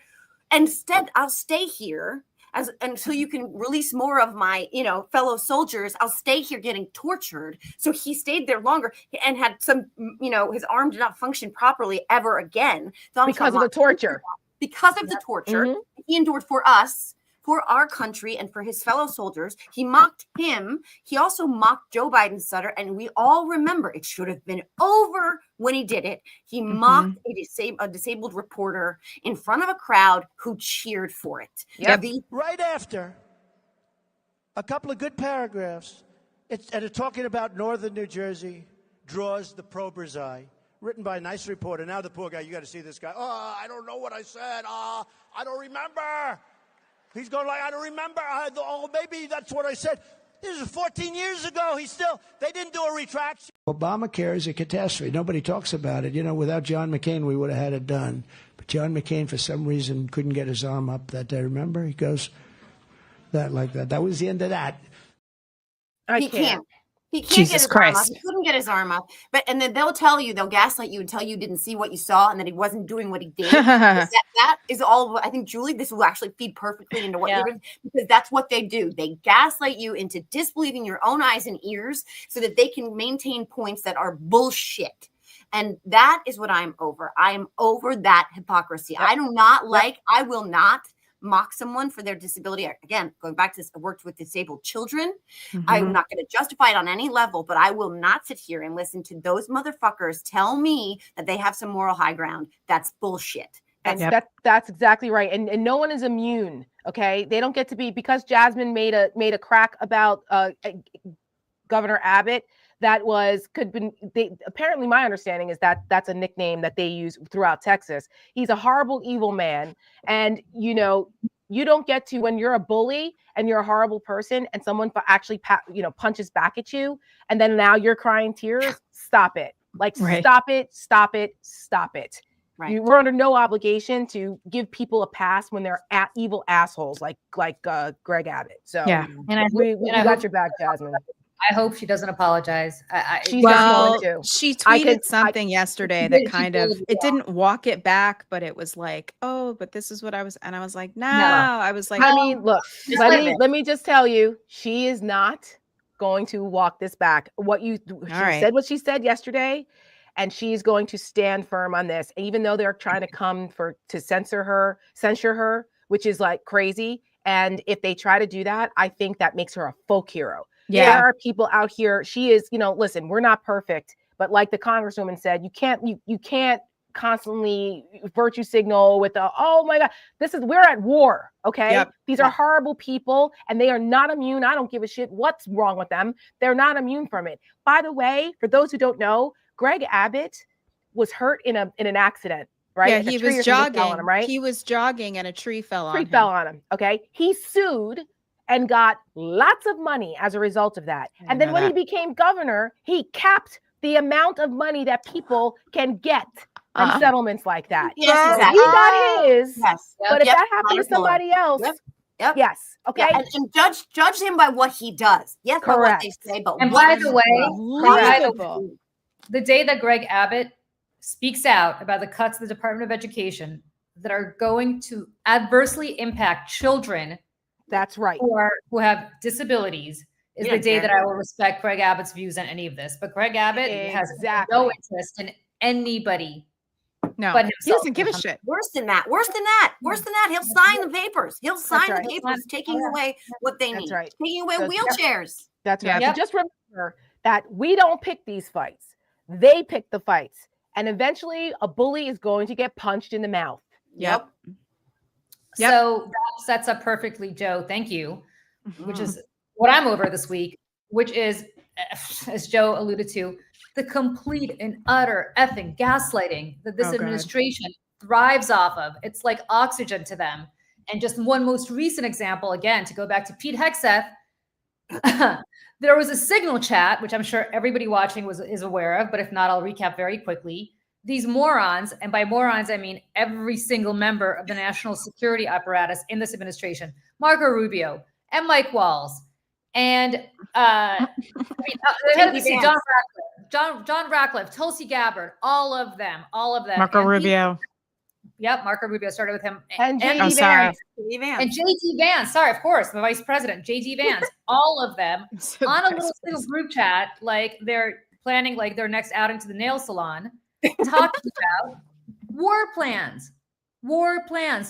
Instead, I'll stay here until you can release more of my, fellow soldiers. I'll stay here getting tortured. So he stayed there longer and had some, his arm did not function properly ever again. Because of the torture. Because of the torture he endured for us, for our country, and for his fellow soldiers. He mocked him. He also mocked Joe Biden's stutter. And we all remember it should have been over when he did it. He mocked a disabled reporter in front of a crowd who cheered for it. Right after a couple of good paragraphs, and it's talking about northern New Jersey draws the prober's eye, written by a nice reporter. Now the poor guy, you got to see this guy. Oh, I don't know what I said. I don't remember. He's going like, I don't remember. Maybe that's what I said. This is 14 years ago. They didn't do a retraction. Obamacare is a catastrophe. Nobody talks about it. Without John McCain, we would have had it done. But John McCain, for some reason, couldn't get his arm up that day. Remember? He goes like that. That was the end of that. He can't. He can't Jesus get his Christ. arm up. He couldn't get his arm up. And then they'll gaslight you and tell you didn't see what you saw and that he wasn't doing what he did. that is all. I think, Julie, this will actually feed perfectly into what you're doing, because that's what they do. They gaslight you into disbelieving your own eyes and ears so that they can maintain points that are bullshit. And that is what I'm over. I am over that hypocrisy. I will not mock someone for their disability. Again, going back to this, I worked with disabled children. I'm not going to justify it on any level, but I will not sit here and listen to those motherfuckers tell me that they have some moral high ground. That's bullshit. That's exactly right. And no one is immune. Okay. They don't get to be, because Jasmine made a crack about Governor Abbott. Apparently my understanding is that that's a nickname that they use throughout Texas. He's a horrible, evil man. And, you don't get to, when you're a bully and you're a horrible person and someone actually, punches back at you, and then now you're crying tears, stop it. Stop it. Right. We're under no obligation to give people a pass when they're evil assholes like Greg Abbott. So and we got your back, Jasmine. I hope she doesn't apologize. She tweeted something yesterday that kind of, it didn't walk it back, but it was like, oh, but this is what I was. And I was like, no. I was like, I mean, look, let me just tell you, she is not going to walk this back. She said what she said yesterday, and she's going to stand firm on this. Even though they're trying to come to censure her, which is like crazy. And if they try to do that, I think that makes her a folk hero. Yeah. There are people out here. She is, listen, we're not perfect, but like the Congresswoman said, you can't constantly virtue signal with oh my God, we're at war. Okay. Yep. These are horrible people and they are not immune. I don't give a shit what's wrong with them. They're not immune from it. By the way, for those who don't know, Greg Abbott was hurt in an accident. Right? Yeah, he was jogging. Right? He was jogging and a tree fell on him. Okay. He sued and got lots of money as a result of that. And then when he became governor, he capped the amount of money that people can get from settlements like that. Yes, exactly. He got his. Yes. But if that happened to somebody else, yes. Okay. Yeah, and judge him by what he does. Yes, correct. By what they say, but and by the way, the day that Greg Abbott speaks out about the cuts to the Department of Education, that are going to adversely impact children. That's right. Who have disabilities is the day that I will respect Greg Abbott's views on any of this. But Greg Abbott has no interest in anybody. No, but he doesn't give a shit. Worse than that. He'll sign the papers. He'll sign the papers, taking away what they need. Right. Taking away wheelchairs. That's right. So just remember that we don't pick these fights. They pick the fights. And eventually a bully is going to get punched in the mouth. Yep. So that sets up perfectly, Joe. Thank you. Which is what I'm over this week, which is, as Joe alluded to, the complete and utter effing gaslighting that this administration thrives off of. It's like oxygen to them. And just one most recent example, again, to go back to Pete Hegseth, there was a Signal chat, which I'm sure everybody watching is aware of, but if not, I'll recap very quickly. These morons, and by morons, I mean every single member of the national security apparatus in this administration, Marco Rubio and Mike Walls, and John Ratcliffe, Tulsi Gabbard, all of them. Marco Rubio. Marco Rubio started with him. And J.D. Vance. And J.D. Vance, sorry, of course, the vice president, J.D. Vance, all of them on a little single group chat, like they're planning like their next outing to the nail salon, talking about war plans,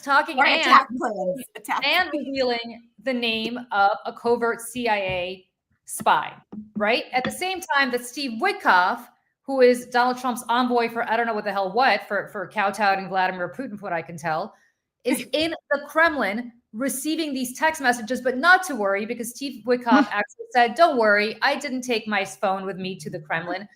talking and revealing the name of a covert CIA spy, right? At the same time that Steve Witkoff, who is Donald Trump's envoy for I don't know what the hell what, for kowtowing Vladimir Putin, from what I can tell, is in the Kremlin receiving these text messages, but not to worry, because Steve Witkoff actually said, don't worry, I didn't take my phone with me to the Kremlin.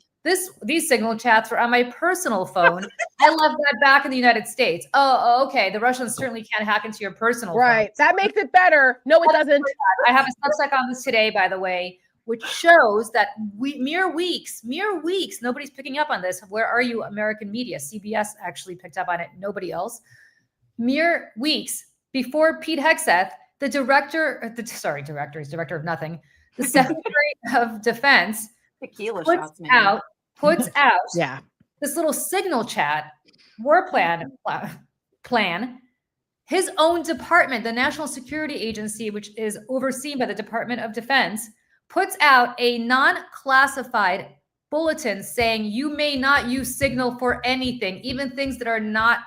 These Signal chats were on my personal phone. I left that back in the United States. Oh, okay. The Russians certainly can't hack into your personal phone. Right. That makes it better. No, it doesn't. I have a Substack on this today, by the way, which shows that mere weeks, nobody's picking up on this. Where are you, American media? CBS actually picked up on it. Nobody else. Mere weeks before Pete Hegseth, he's director of nothing, the Secretary of Defense, puts out this little Signal chat war plan. His own department, the National Security Agency, which is overseen by the Department of Defense, puts out a non-classified bulletin saying you may not use Signal for anything, even things that are not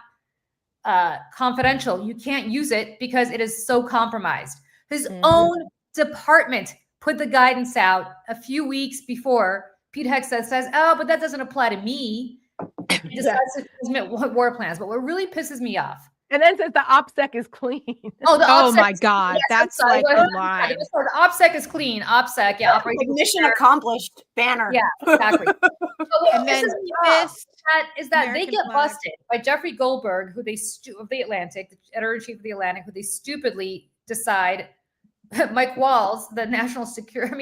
confidential. You can't use it because it is so compromised. His own department put the guidance out a few weeks before Pete Hegseth says, oh, but that doesn't apply to me. He decides to transmit war plans. But what really pisses me off. And then says the OPSEC is clean. Oh my God. That's like a lie. The OPSEC is clean. OPSEC, Mission accomplished banner. Yeah, exactly. So what And then pisses me off is that they get busted by Jeffrey Goldberg, who of the Atlantic, the editor-in-chief of the Atlantic, who they stupidly decide, Mike Walls, the national security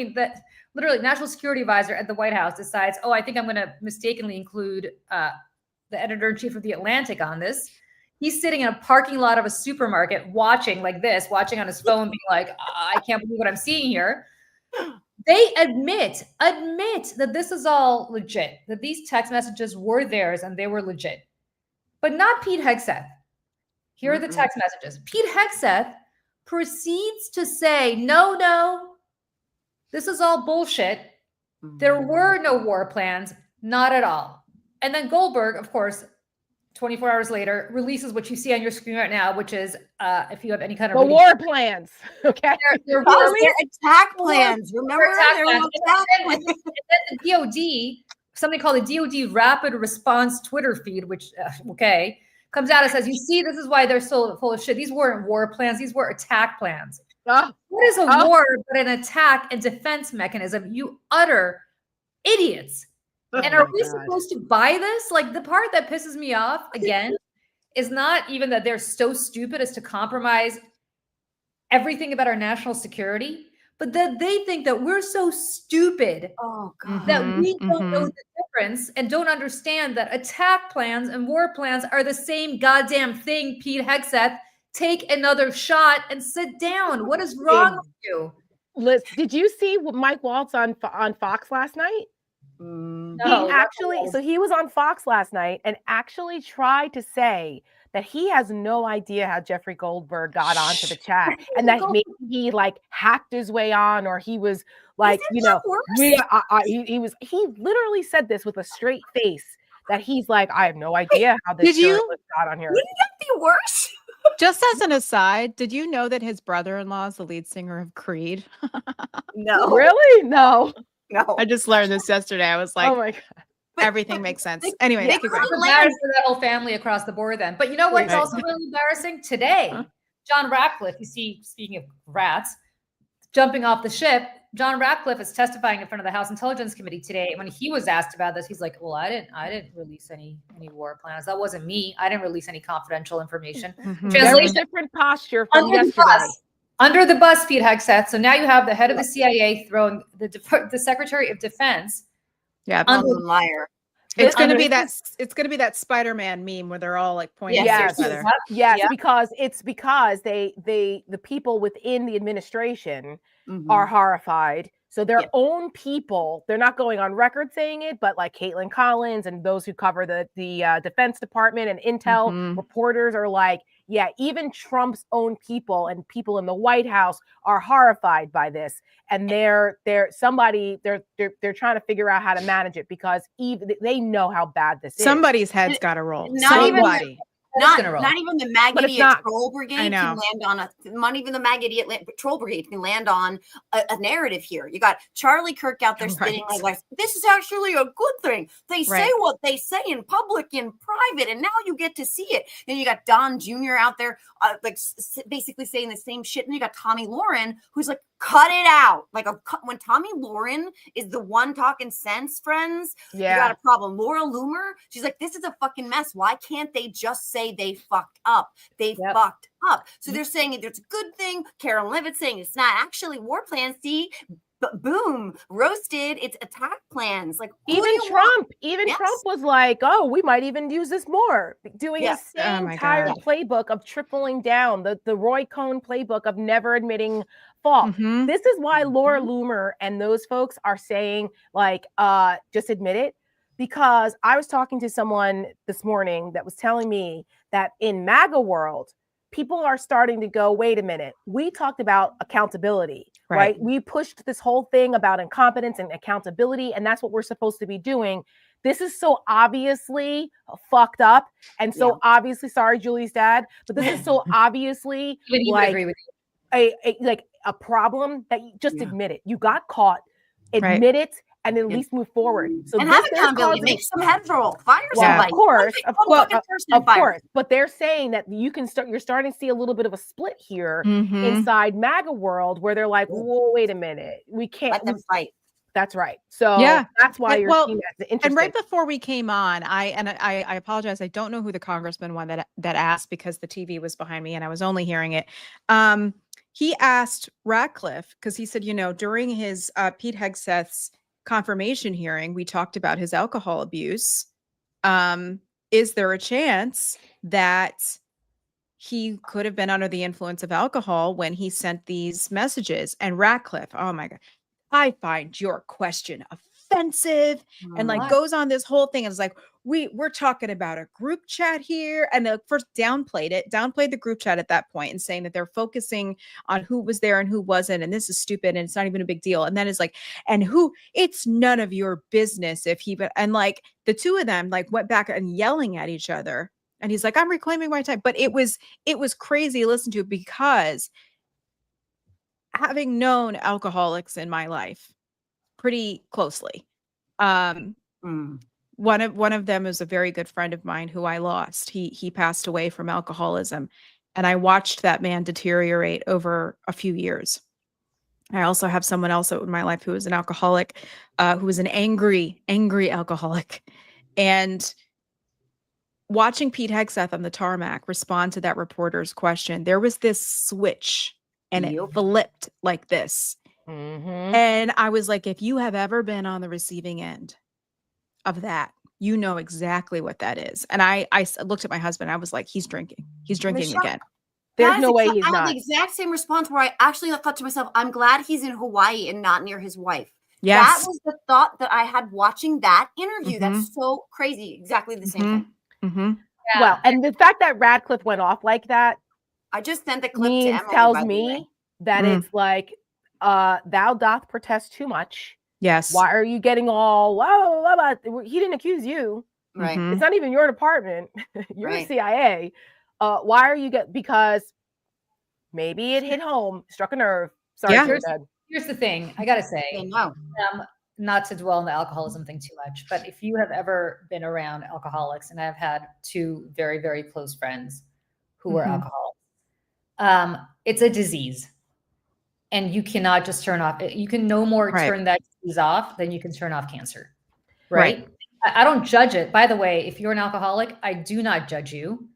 advisor at the White House, decides, I think I'm going to mistakenly include the editor-in-chief of the Atlantic on this. He's sitting in a parking lot of a supermarket watching on his phone, being like, I can't believe what I'm seeing here. They admit that this is all legit, that these text messages were theirs and they were legit, but not Pete Hegseth. Here are the text messages. Pete Hegseth proceeds to say, no, this is all bullshit. There were no war plans, not at all. And then Goldberg, of course, 24 hours later, releases what you see on your screen right now, which is, if you have any kind of war plans, okay? Their attack plans. Remember, attack plans. And then the DOD, something called the DOD Rapid Response Twitter feed, which comes out and says, you see, this is why they're so full of shit. These weren't war plans. These were attack plans. What is a war but an attack and defense mechanism? You utter idiots. And are we supposed to buy this? Like, the part that pisses me off, again, is not even that they're so stupid as to compromise everything about our national security, but that they think that we're so stupid that we don't know the difference and don't understand that attack plans and war plans are the same goddamn thing. Pete Hegseth, take another shot and sit down. What is wrong with you? Liz, did you see Mike Waltz on Fox last night? No, he was on Fox last night and actually tried to say that he has no idea how Jeffrey Goldberg got onto the chat, and that maybe he like hacked his way on, or he was like, you know, he literally said this with a straight face that he's like, I have no idea how this journalist got on here. Wouldn't that be worse? Just as an aside, did you know that his brother-in-law is the lead singer of Creed? No. Really? No. I just learned this yesterday. I was like, oh my God. Everything makes sense. Anyway, it's embarrassing for that whole family across the board then. But you know what's also really embarrassing? Today, John Ratcliffe, you see, speaking of rats, jumping off the ship, John Ratcliffe is testifying in front of the House Intelligence Committee today. And when he was asked about this, he's like, well, I didn't release any war plans. That wasn't me. I didn't release any confidential information. Translation, different posture from yesterday. Under the bus, Pete Hegseth. So now you have the head of the CIA throwing the Secretary of Defense. Yeah, I'm a liar. It's going to be that. It's going to be that Spider-Man meme where they're all like pointing at each other. Yes, because the people within the administration are horrified. So their own people, they're not going on record saying it, but like Caitlin Collins and those who cover the Defense Department and Intel reporters are like, yeah, even Trump's own people and people in the White House are horrified by this, and they're trying to figure out how to manage it because even they know how bad this is. Somebody's head's got to roll. Not even the Mag Idiot Troll Brigade can land on not even the Mag Idiot Troll Brigade can land on a narrative here. You got Charlie Kirk out there spinning like, this is actually a good thing. They say what they say in public, in private, and now you get to see it. Then you got Don Jr. out there basically saying the same shit. And you got Tommy Lauren, who's like, cut it out. Like when Tommy Lauren is the one talking sense, friends, you got a problem. Laura Loomer, she's like, this is a fucking mess. Why can't they just say they fucked up? They fucked up. So they're saying it's a good thing. Carol Levitt's saying it's not actually war plans. See, but boom, roasted. It's attack plans. Like even Trump was like, oh, we might even use this more. Doing the same entire playbook of tripling down the Roy Cohn playbook of never admitting fault. This is why Laura Loomer and those folks are saying like, just admit it. Because I was talking to someone this morning that was telling me that in MAGA world, people are starting to go, wait a minute, we talked about accountability, right? We pushed this whole thing about incompetence and accountability, and that's what we're supposed to be doing. This is so obviously fucked up and so obviously, sorry, Julie's dad, but this is so obviously like a problem that you just admit it. You got caught, admit it, and at least move forward. So and have accountability, make some heads roll, fire somebody. Of course. But they're saying that you can start. You're starting to see a little bit of a split here inside MAGA world, where they're like, "Whoa, wait a minute, we can't let them fight." That's right. So that's why you're seeing that interesting. And right before we came on, I apologize. I don't know who the congressman one that asked because the TV was behind me and I was only hearing it. He asked Ratcliffe because he said, during his Pete Hegseth's confirmation hearing, we talked about his alcohol abuse. Is there a chance that he could have been under the influence of alcohol when he sent these messages? And Ratcliffe, oh my God, I find your question offensive, and like goes on this whole thing and is like, we're talking about a group chat here, and first downplayed the group chat at that point and saying that they're focusing on who was there and who wasn't, and this is stupid and it's not even a big deal. And then it's like, it's none of your business if he, and like the two of them like went back and yelling at each other, and he's like, I'm reclaiming my time. But it was crazy to listen to because having known alcoholics in my life pretty closely, one of them is a very good friend of mine who I lost. He passed away from alcoholism, and I watched that man deteriorate over a few years. I also have someone else in my life who was an alcoholic, who was an angry alcoholic, and watching Pete Hegseth on the tarmac respond to that reporter's question, there was this switch. And it flipped like this. And I was like, if you have ever been on the receiving end of that, you know exactly what that is. And I looked at my husband. I was like, he's drinking. He's drinking again. There's no way he's not. I had the exact same response where I actually thought to myself, I'm glad he's in Hawaii and not near his wife. Yes. That was the thought that I had watching that interview. That's so crazy. Exactly the same thing. Yeah. Well, and the fact that Radcliffe went off like that I just sent the clip to Emily, tells by the way. me that it's like, thou doth protest too much. Yes. Why are you getting all, whoa, he didn't accuse you. Right. It's not even your department. You're Right. CIA. Why are you because maybe it hit home, struck a nerve. Sorry, Yeah. Here's the thing. I gotta say, No. not to dwell on the alcoholism thing too much, but if you have ever been around alcoholics, and I've had two very, very close friends who were alcoholics, it's a disease. And you cannot just turn off. You can no more turn that disease off than you can turn off cancer. Right? I don't judge it. By the way, if you're an alcoholic, I do not judge you,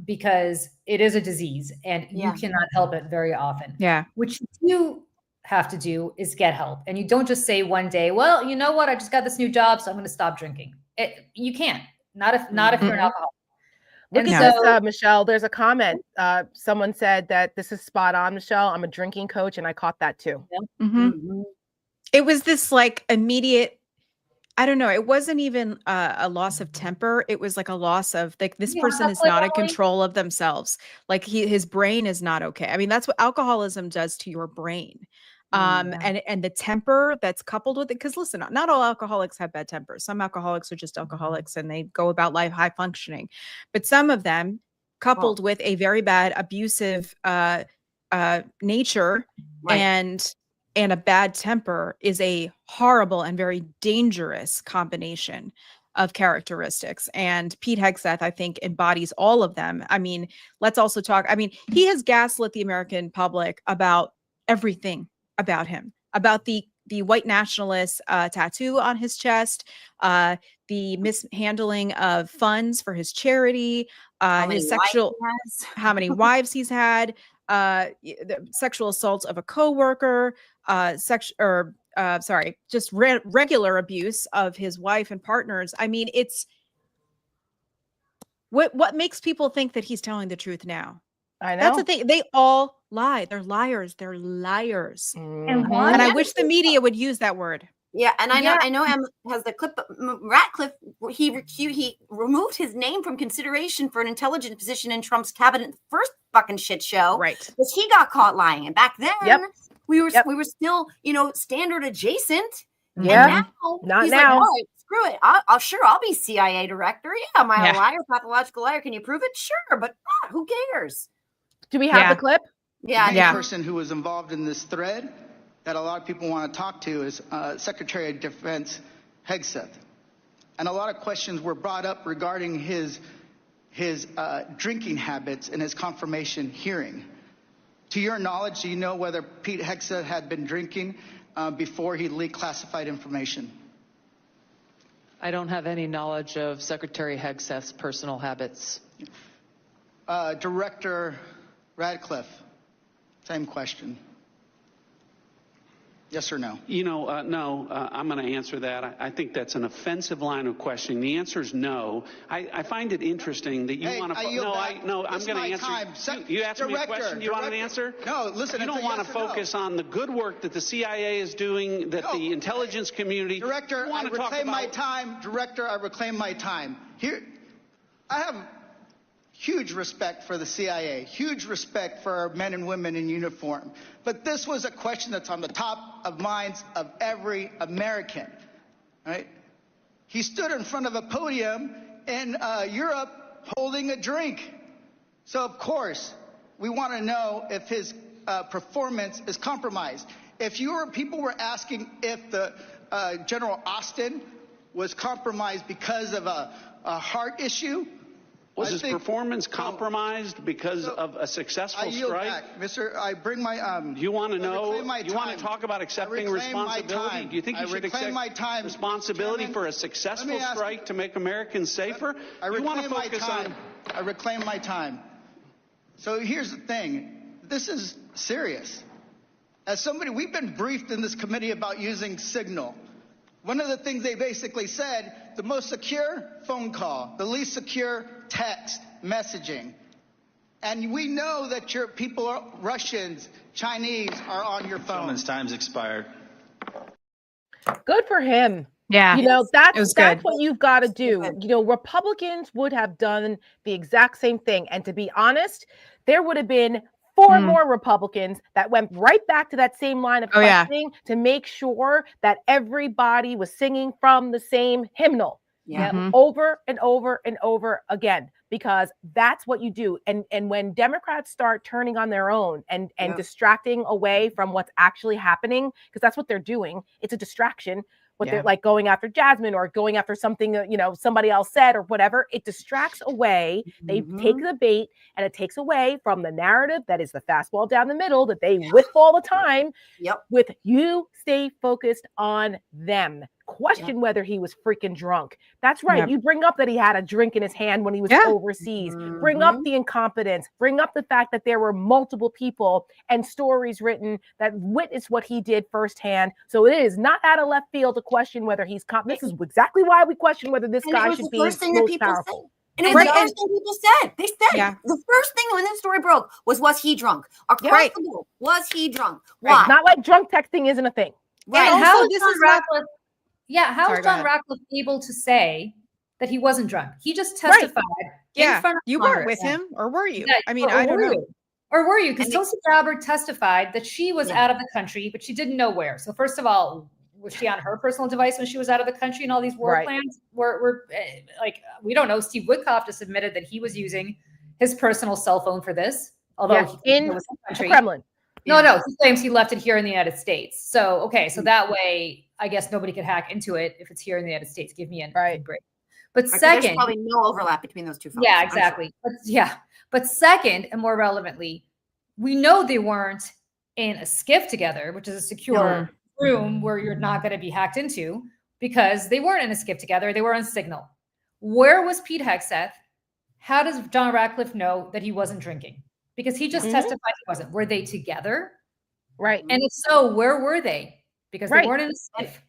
because it is a disease and you cannot help it very often. Yeah. What you do have to do is get help. And you don't just say one day, well, you know what? I just got this new job, so I'm going to stop drinking. You can't. Not if you're an alcoholic. Look at this, Michelle. There's a comment. Someone said that this is spot on, Michelle. I'm a drinking coach, and I caught that too. It was this like immediate, I don't know. It wasn't even a loss of temper. It was like a loss of like, this person is not in control of themselves. Like his brain is not okay. I mean, that's what alcoholism does to your brain. And the temper that's coupled with it. Because listen, not all alcoholics have bad tempers. Some alcoholics are just alcoholics and they go about life high functioning. But some of them, coupled with a very bad abusive nature and a bad temper, is a horrible and very dangerous combination of characteristics. And Pete Hegseth, I think, embodies all of them. I mean, let's also talk. I mean, he has gaslit the American public about everything about him, about the white nationalist tattoo on his chest, the mishandling of funds for his charity, his sexual, how many wives he's had, the sexual assaults of a coworker, just regular abuse of his wife and partners. I mean, it's what makes people think that he's telling the truth now? I know. That's the thing. They all lie. They're liars. They're liars. And I wish the media would use that word. Yeah, and I know Em has the clip. Ratcliffe, he removed his name from consideration for an intelligence position in Trump's cabinet first fucking shit show. Right. Because he got caught lying. And back then we were still, standard adjacent. Yeah. And Not he's now. like, all right, screw it. I'll be CIA director. Yeah, am I a liar, pathological liar? Can you prove it? Sure, but who cares? Do we have the clip? Yeah. The main person who was involved in this thread that a lot of people want to talk to is Secretary of Defense Hegseth. And a lot of questions were brought up regarding his drinking habits in his confirmation hearing. To your knowledge, do you know whether Pete Hegseth had been drinking before he leaked classified information? I don't have any knowledge of Secretary Hegseth's personal habits. Director Radcliffe, same question. Yes or no? No, I'm going to answer that. I think that's an offensive line of questioning. The answer is no. I find it interesting that you want to. I'm going to answer. You asked me a question. Do you want an answer? No, listen. You don't want to focus on the good work that the CIA is doing, that the intelligence community. Director, I reclaim my time. Director, I reclaim my time. Here, I have huge respect for the CIA, huge respect for our men and women in uniform. But this was a question that's on the top of minds of every American, right? He stood in front of a podium in Europe holding a drink. So, of course, we want to know if his performance is compromised. If people were asking if the General Austin was compromised because of a heart issue, was his performance compromised because of a successful strike? Back. Mr. I bring my Do you want to know? You want to talk about accepting responsibility? Do you think you should accept responsibility for a successful strike to make Americans safer? I reclaim my time. I reclaim my time. So here's the thing. This is serious. As somebody, we've been briefed in this committee about using Signal. One of the things they basically said, the most secure phone call, the least secure text messaging. And we know that your people, Russians, Chinese, are on your phone. Gentleman's time's expired. Good for him. Yeah. You know, that's good. what you've got to do. You know, Republicans would have done the exact same thing. And to be honest, there would have been 4 more Republicans that went right back to that same line of questioning to make sure that everybody was singing from the same hymnal. Over and over and over again, because that's what you do. And when Democrats start turning on their own and distracting away from what's actually happening, because that's what they're doing, it's a distraction. What they're like going after Jasmine or going after something you know somebody else said or whatever, it distracts away. They take the bait and it takes away from the narrative that is the fastball down the middle that they whiff all the time. With you stay focused on them. Question whether he was freaking drunk. That's right. You bring up that he had a drink in his hand when he was overseas. Bring up the incompetence. Bring up the fact that there were multiple people and stories written that witnessed what he did firsthand. So it is not out of left field to question whether he's this is exactly why we question whether this guy should be most powerful. And it was the first thing people said. They said the first thing when this story broke was he drunk? Across the board, was he drunk? Why? Not like drunk texting isn't a thing. Right. And how is John Ratcliffe? How is John Ratcliffe able to say that he wasn't drunk? He just testified in front of you Congress. weren't with him, or were you? Yeah, I mean, I don't know. Or were you? Because Tulsi Gabbard testified that she was out of the country, but she didn't know where. So first of all, was she on her personal device when she was out of the country? And all these war plans were like, we don't know. Steve Witkoff just admitted that he was using his personal cell phone for this, although he was in the country. Kremlin. No, he claims he left it here in the United States. So, so that way, I guess nobody could hack into it if it's here in the United States. Give me a break. But second, there's probably no overlap between those two phones. Yeah, exactly. Sure. But second, and more relevantly, we know they weren't in a skiff together, which is a secure room where you're not going to be hacked into, because they weren't in a skiff together. They were on Signal. Where was Pete Hegseth? How does John Ratcliffe know that he wasn't drinking? Because he just testified he wasn't. Were they together? Right. And if so, where were they? Because they weren't in a skiff.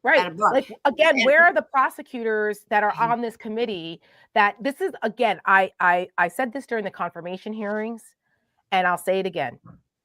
Right. Like, again, where are the prosecutors that are on this committee? That this is, again, I said this during the confirmation hearings, and I'll say it again.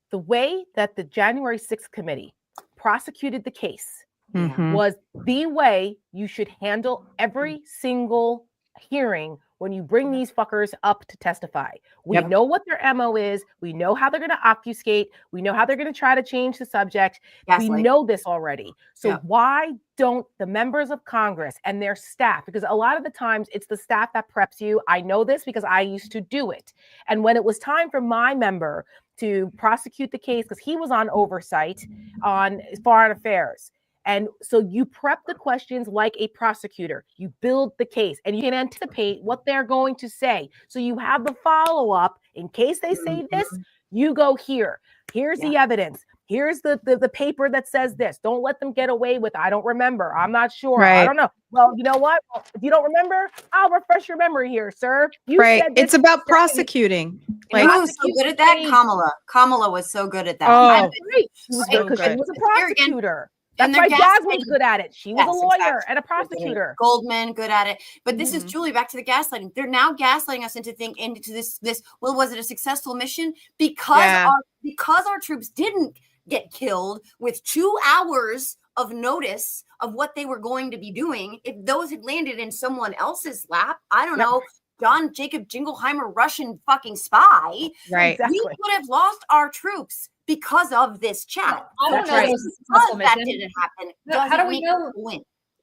The way that the January 6th committee prosecuted the case was the way you should handle every single hearing when you bring these fuckers up to testify. We know what their MO is. We know how they're going to obfuscate. We know how they're going to try to change the subject. We know this already. So why don't the members of Congress and their staff, because a lot of the times it's the staff that preps you. I know this because I used to do it. And when it was time for my member to prosecute the case, because he was on oversight on foreign affairs, and so you prep the questions like a prosecutor. You build the case and you can anticipate what they're going to say. So you have the follow-up in case they say this, you go here. Here's the evidence. Here's the paper that says this. Don't let them get away with, I don't remember. I'm not sure. I don't know. Well, you know what? If you don't remember, I'll refresh your memory here, sir. You said this. It's about prosecuting. Like, who was so good at that? Kamala was so good at that. Oh, great. She was a prosecutor. That's why Jasmine's good at it. She was a lawyer and a prosecutor. Goldman, good at it. But this is Julie, back to the gaslighting. They're now gaslighting us into this. Well, was it a successful mission? Because our troops didn't get killed with 2 hours of notice of what they were going to be doing. If those had landed in someone else's lap, I don't know, John Jacob Jingleheimer, Russian fucking spy, right? We would have lost our troops because of this chat. I don't know. Because that didn't happen. How do we know?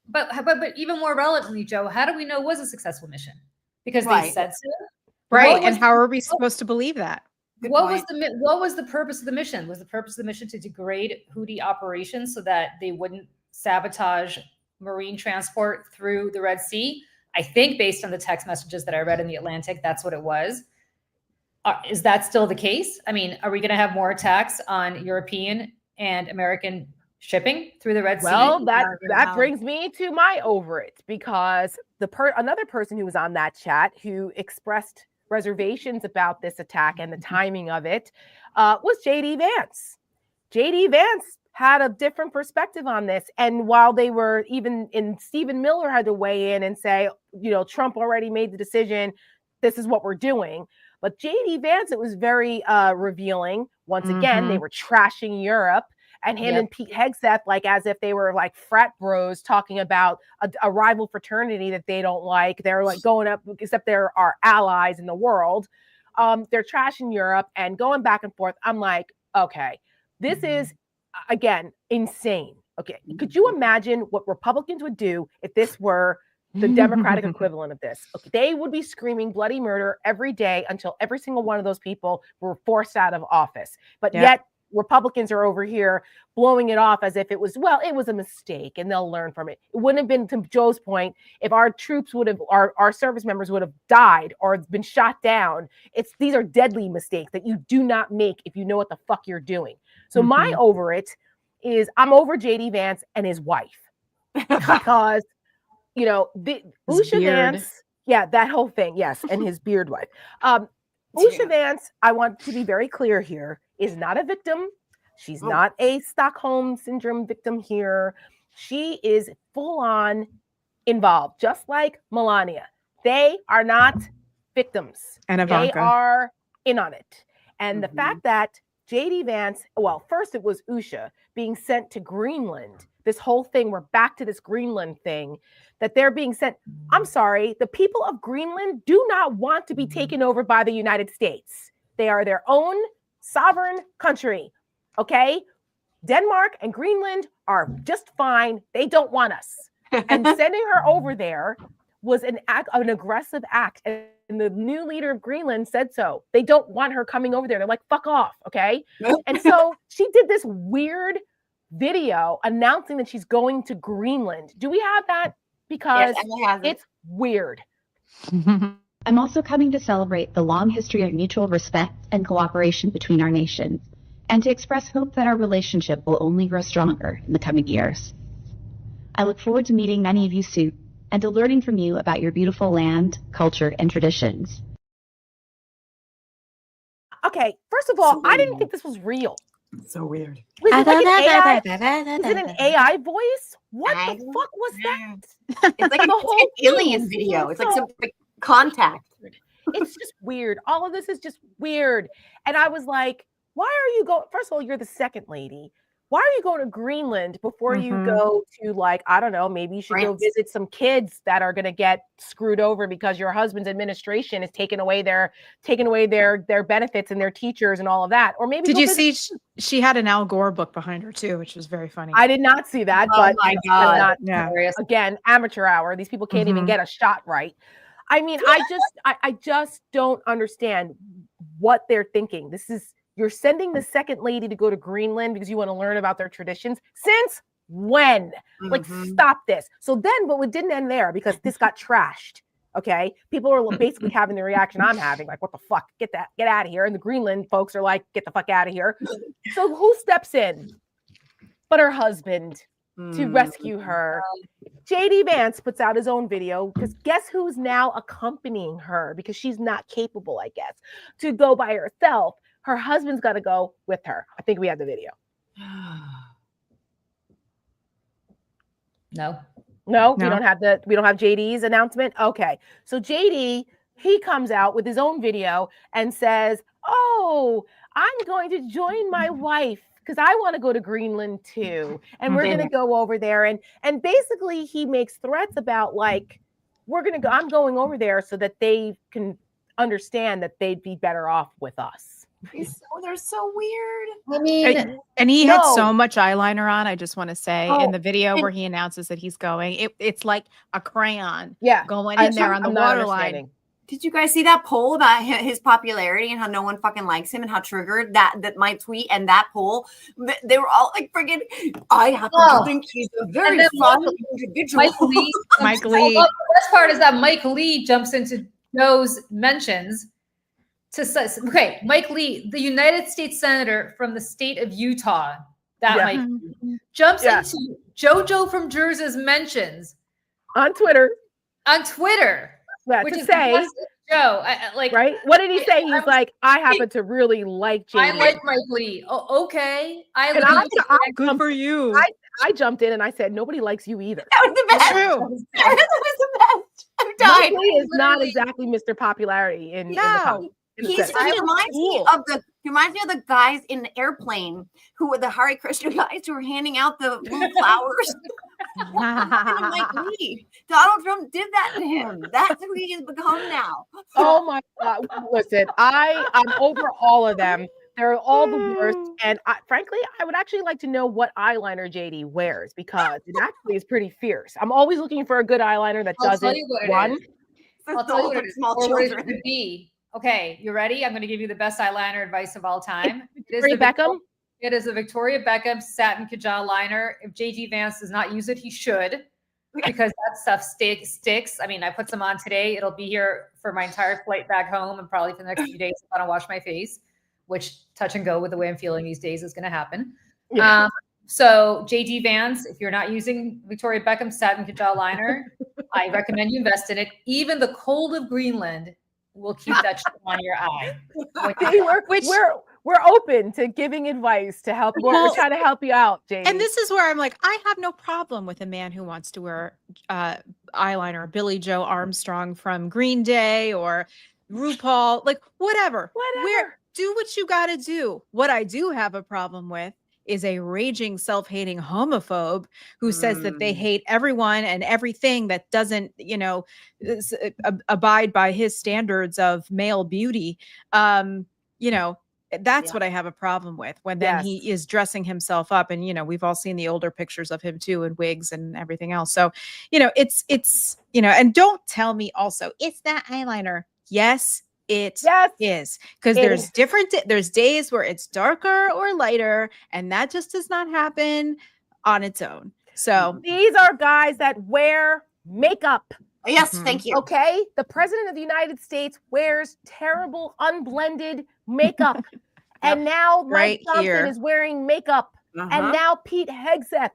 But even more relevantly, Joe, how do we know it was a successful mission? Because they said so. Right. And how are we supposed to believe that? What was the purpose of the mission? Was the purpose of the mission to degrade Houthi operations so that they wouldn't sabotage marine transport through the Red Sea? I think based on the text messages that I read in the Atlantic, that's what it was. Is that still the case? I mean, are we going to have more attacks on European and American shipping through the Red Sea? Well, that brings me to my over it, because another person who was on that chat who expressed reservations about this attack and the timing of it was JD Vance. JD Vance had a different perspective on this. And while they were Stephen Miller had to weigh in and say, Trump already made the decision, this is what we're doing. But JD Vance, it was very revealing. Once again, they were trashing Europe and him and Pete Hegseth, like as if they were like frat bros talking about a rival fraternity that they don't like. They're like going up, except they're our allies in the world. They're trashing Europe and going back and forth. I'm like, okay, this is, again, insane. Okay, could you imagine what Republicans would do if this were the Democratic equivalent of this? Okay, they would be screaming bloody murder every day until every single one of those people were forced out of office. But yet Republicans are over here blowing it off as if it was a mistake and they'll learn from it. It wouldn't have been, to Joe's point, if our troops would have, our service members would have died or been shot down. These are deadly mistakes that you do not make if you know what the fuck you're doing. So my over it is, I'm over JD Vance and his wife because, you know, Usha Vance, that whole thing, yes, and his beard wife. Usha Vance, I want to be very clear here, is not a victim. She's not a Stockholm syndrome victim here. She is full on involved, just like Melania. They are not victims. And Ivanka. They are in on it. And the fact that JD Vance, well, first it was Usha being sent to Greenland. This whole thing, we're back to this Greenland thing, that they're being sent. I'm sorry, the people of Greenland do not want to be taken over by the United States. They are their own sovereign country, okay? Denmark and Greenland are just fine. They don't want us. And sending her over there was an aggressive act. And the new leader of Greenland said so. They don't want her coming over there. They're like, fuck off, okay? And so she did this weird video announcing that she's going to Greenland. Do we have that? Because it's weird. I'm also coming to celebrate the long history of mutual respect and cooperation between our nations, and to express hope that our relationship will only grow stronger in the coming years. I look forward to meeting many of you soon, and to learning from you about your beautiful land, culture, and traditions. Okay, first of all, I didn't think this was real. So weird. Is it an AI voice? What the fuck was that? It's like a whole alien video. It's like some contact. It's just weird. All of this is just weird. And I was like, why are you going? First of all, you're the second lady. Why are you going to Greenland before you go to, like, I don't know, maybe you should go visit some kids that are going to get screwed over because your husband's administration is taking away their benefits and their teachers and all of that. Or maybe did you see she had an Al Gore book behind her too, which was very funny. I did not see that, but my God. Again, amateur hour. These people can't even get a shot right. I mean, I just don't understand what they're thinking. You're sending the second lady to go to Greenland because you want to learn about their traditions. Since when? Like, stop this. So then, but it didn't end there because this got trashed. Okay. People are basically having the reaction I'm having, like, what the fuck? Get out of here. And the Greenland folks are like, get the fuck out of here. So who steps in but her husband to rescue her? JD Vance puts out his own video because guess who's now accompanying her because she's not capable, I guess, to go by herself. Her husband's got to go with her. I think we have the video. No, we don't have JD's announcement. Okay. So JD, he comes out with his own video and says, "Oh, I'm going to join my wife because I want to go to Greenland too. And we're going to go over there." And basically he makes threats about, like, I'm going over there so that they can understand that they'd be better off with us. They're so weird. I mean, and he had so much eyeliner on. I just want to say in the video where he announces that he's going, it's like a crayon going in there on the waterline. Did you guys see that poll about his popularity and how no one fucking likes him and how triggered that my tweet and that poll? They were all like, friggin', I happen to think he's a very fun individual. Mike Lee. Well, the best part is that Mike Lee jumps into Joe's mentions to say, okay, Mike Lee, the United States Senator from the state of Utah, Mike jumps into JoJo from Jersey's mentions on Twitter. Which is say, Joe, right? What did he say? He's like, I happen to really like JD. I like Mike Lee. Oh, okay. Good for you. I jumped in and I said, nobody likes you either. That was the best. True. That was the best. I'm dying. Mike Lee is not exactly Mr. Popularity in the He reminds me of the guys in the airplane who were the Hare Krishna guys who were handing out the blue flowers. I'm like, Donald Trump did that to him. That's who he has become now. Oh my God. Listen, I'm over all of them. They're all the worst. And frankly, I would actually like to know what eyeliner JD wears because it actually is pretty fierce. I'm always looking for a good eyeliner that doesn't run. I'll tell you what it is. Or what it could be. Okay, you ready? I'm going to give you the best eyeliner advice of all time. Victoria Beckham? It is a Victoria Beckham satin Kajal liner. If JD Vance does not use it, he should, because that stuff sticks. I mean, I put some on today. It'll be here for my entire flight back home and probably for the next few days if I don't wash my face, which touch and go with the way I'm feeling these days is going to happen. Yeah. So JD Vance, if you're not using Victoria Beckham satin Kajal liner, I recommend you invest in it. Even the cold of Greenland will keep that shit on your eye. We're open to giving advice to help. We're trying to help you out, Jane. And this is where I'm like, I have no problem with a man who wants to wear eyeliner, Billy Joe Armstrong from Green Day or RuPaul, like whatever. Do what you got to do. What I do have a problem with is a raging, self-hating homophobe who says that they hate everyone and everything that doesn't, abide by his standards of male beauty. That's what I have a problem with when then he is dressing himself up. And, we've all seen the older pictures of him too, in wigs and everything else. So, it's, and don't tell me also it's that eyeliner. Yes, it is, because there's days where it's darker or lighter, and that just does not happen on its own. So these are guys that wear makeup. Yes, thank you. Okay, the president of the United States wears terrible, unblended makeup, and now Mike Johnson is wearing makeup, and now Pete Hegseth,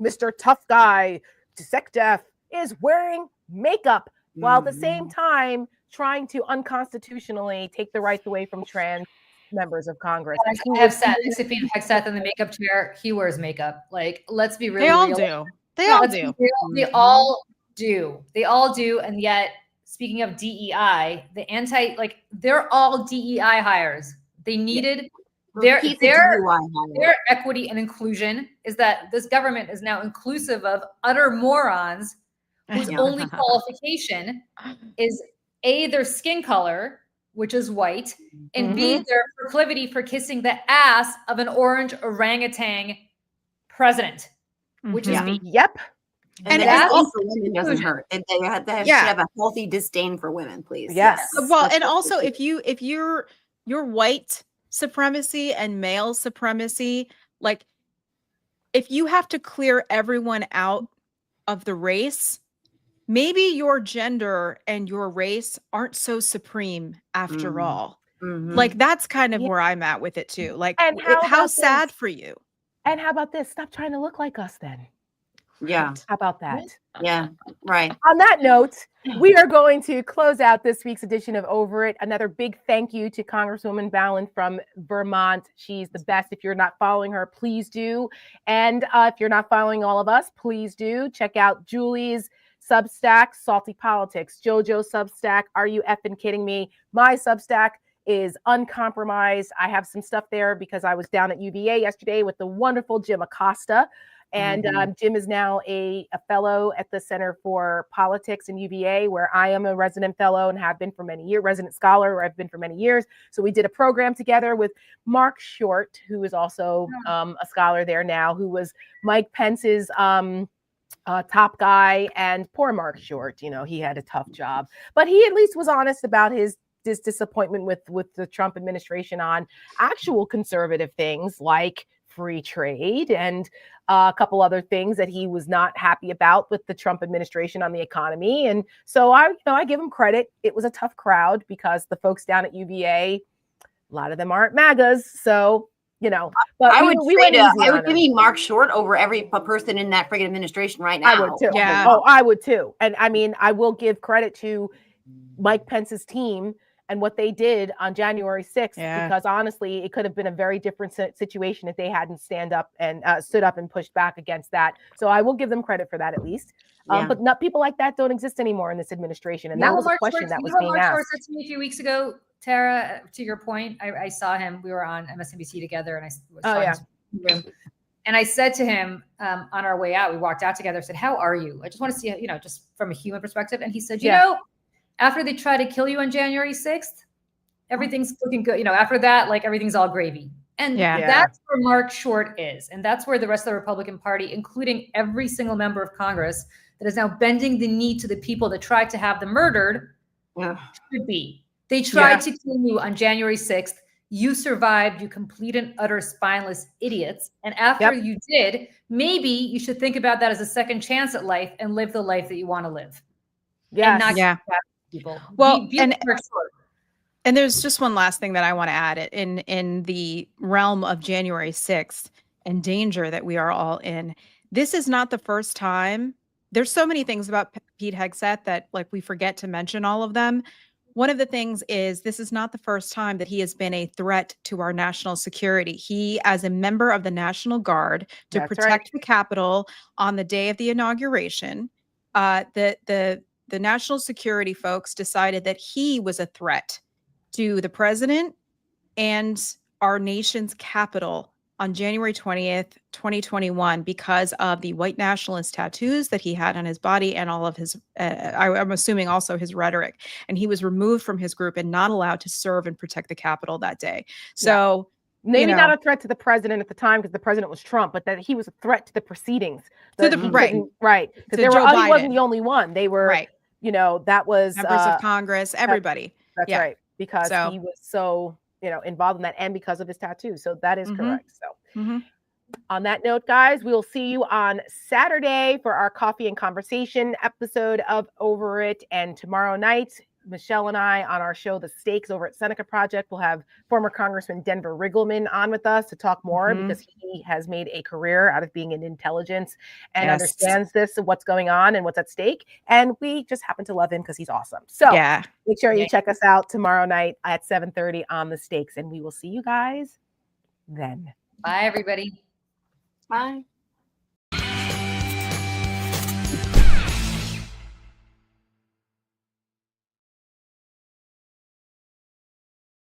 Mr. Tough Guy, SecDef, is wearing makeup, while at the same time trying to unconstitutionally take the rights away from trans members of Congress. I have sat next to Pete Hegseth in the makeup chair. He wears makeup. Like, let's be real. They all do. They all do. They all do. They all do. And yet, speaking of DEI, they're all DEI hires. They needed their equity and inclusion is that this government is now inclusive of utter morons whose only qualification is A, their skin color, which is white, and B, their proclivity for kissing the ass of an orange orangutan president, which is me. Yep. And that for women doesn't hurt. They should have a healthy disdain for women, please. Yes. Well, and also if your white supremacy and male supremacy, like if you have to clear everyone out of the race, maybe your gender and your race aren't so supreme after all. Like that's kind of where I'm at with it too. Like, and how sad for you. And how about this? Stop trying to look like us then. Yeah. How about that? Yeah, right. On that note, we are going to close out this week's edition of Over It. Another big thank you to Congresswoman Balint from Vermont. She's the best. If you're not following her, please do. And if you're not following all of us, please do. Check out Julie's Substack, Salty Politics, JoJo's Substack. Are you effing kidding me? My Substack is uncompromised. I have some stuff there because I was down at UVA yesterday with the wonderful Jim Acosta. And Jim is now a fellow at the Center for Politics in UVA, where I am a resident fellow and have been for many years, resident scholar, where I've been for many years. So we did a program together with Mark Short, who is also a scholar there now, who was Mike Pence's top guy, and poor Mark Short, he had a tough job, but he at least was honest about his disappointment with the Trump administration on actual conservative things like free trade and a couple other things that he was not happy about with the Trump administration on the economy. And so I give him credit. It was a tough crowd because the folks down at UVA, a lot of them aren't MAGAs. So, but I would give me Mark Short over every person in that friggin' administration right now. I would too. Yeah. Oh, I would too. And I mean, I will give credit to Mike Pence's team and what they did on January 6th, because honestly, it could have been a very different situation if they hadn't stood up and pushed back against that. So I will give them credit for that at least. But not people like that don't exist anymore in this administration. And that was a question that was being asked. Mark Short said to me a few weeks ago, Tara, to your point, I saw him. We were on MSNBC together, and I was talking to him. And I said to him on our way out, we walked out together. I said, "How are you? I just want to see, just from a human perspective." And he said, "You know, after they try to kill you on January 6th, everything's looking good. After that, like everything's all gravy." And that's where Mark Short is, and that's where the rest of the Republican Party, including every single member of Congress that is now bending the knee to the people that tried to have them murdered, should be. They tried to kill you on January 6th. You survived, you complete and utter spineless idiots. And after you did, maybe you should think about that as a second chance at life and live the life that you want to live. Yeah. And not people. Well, and there's just one last thing that I want to add in the realm of January 6th and danger that we are all in. This is not the first time. There's so many things about Pete Hegseth that like we forget to mention all of them. One of the things is this is not the first time that he has been a threat to our national security. He, as a member of the National Guard to protect the Capitol on the day of the inauguration, the national security folks decided that he was a threat to the president and our nation's capital on January 20th, 2021, because of the white nationalist tattoos that he had on his body and all of his, I'm assuming also his rhetoric. And he was removed from his group and not allowed to serve and protect the Capitol that day. So maybe not a threat to the president at the time because the president was Trump, but that he was a threat to the proceedings. Right. Because he wasn't the only one. They were, that was members of Congress, everybody. That's right. Because he was so involved in that and because of his tattoos. So that is correct. So on that note, guys, we'll see you on Saturday for our coffee and conversation episode of Over It. And tomorrow night, Michelle and I on our show, The Stakes over at Seneca Project, will have former Congressman Denver Riggleman on with us to talk more because he has made a career out of being in intelligence and understands what's going on and what's at stake. And we just happen to love him because he's awesome. So make sure you check us out tomorrow night at 7:30 on The Stakes, and we will see you guys then. Bye, everybody. Bye.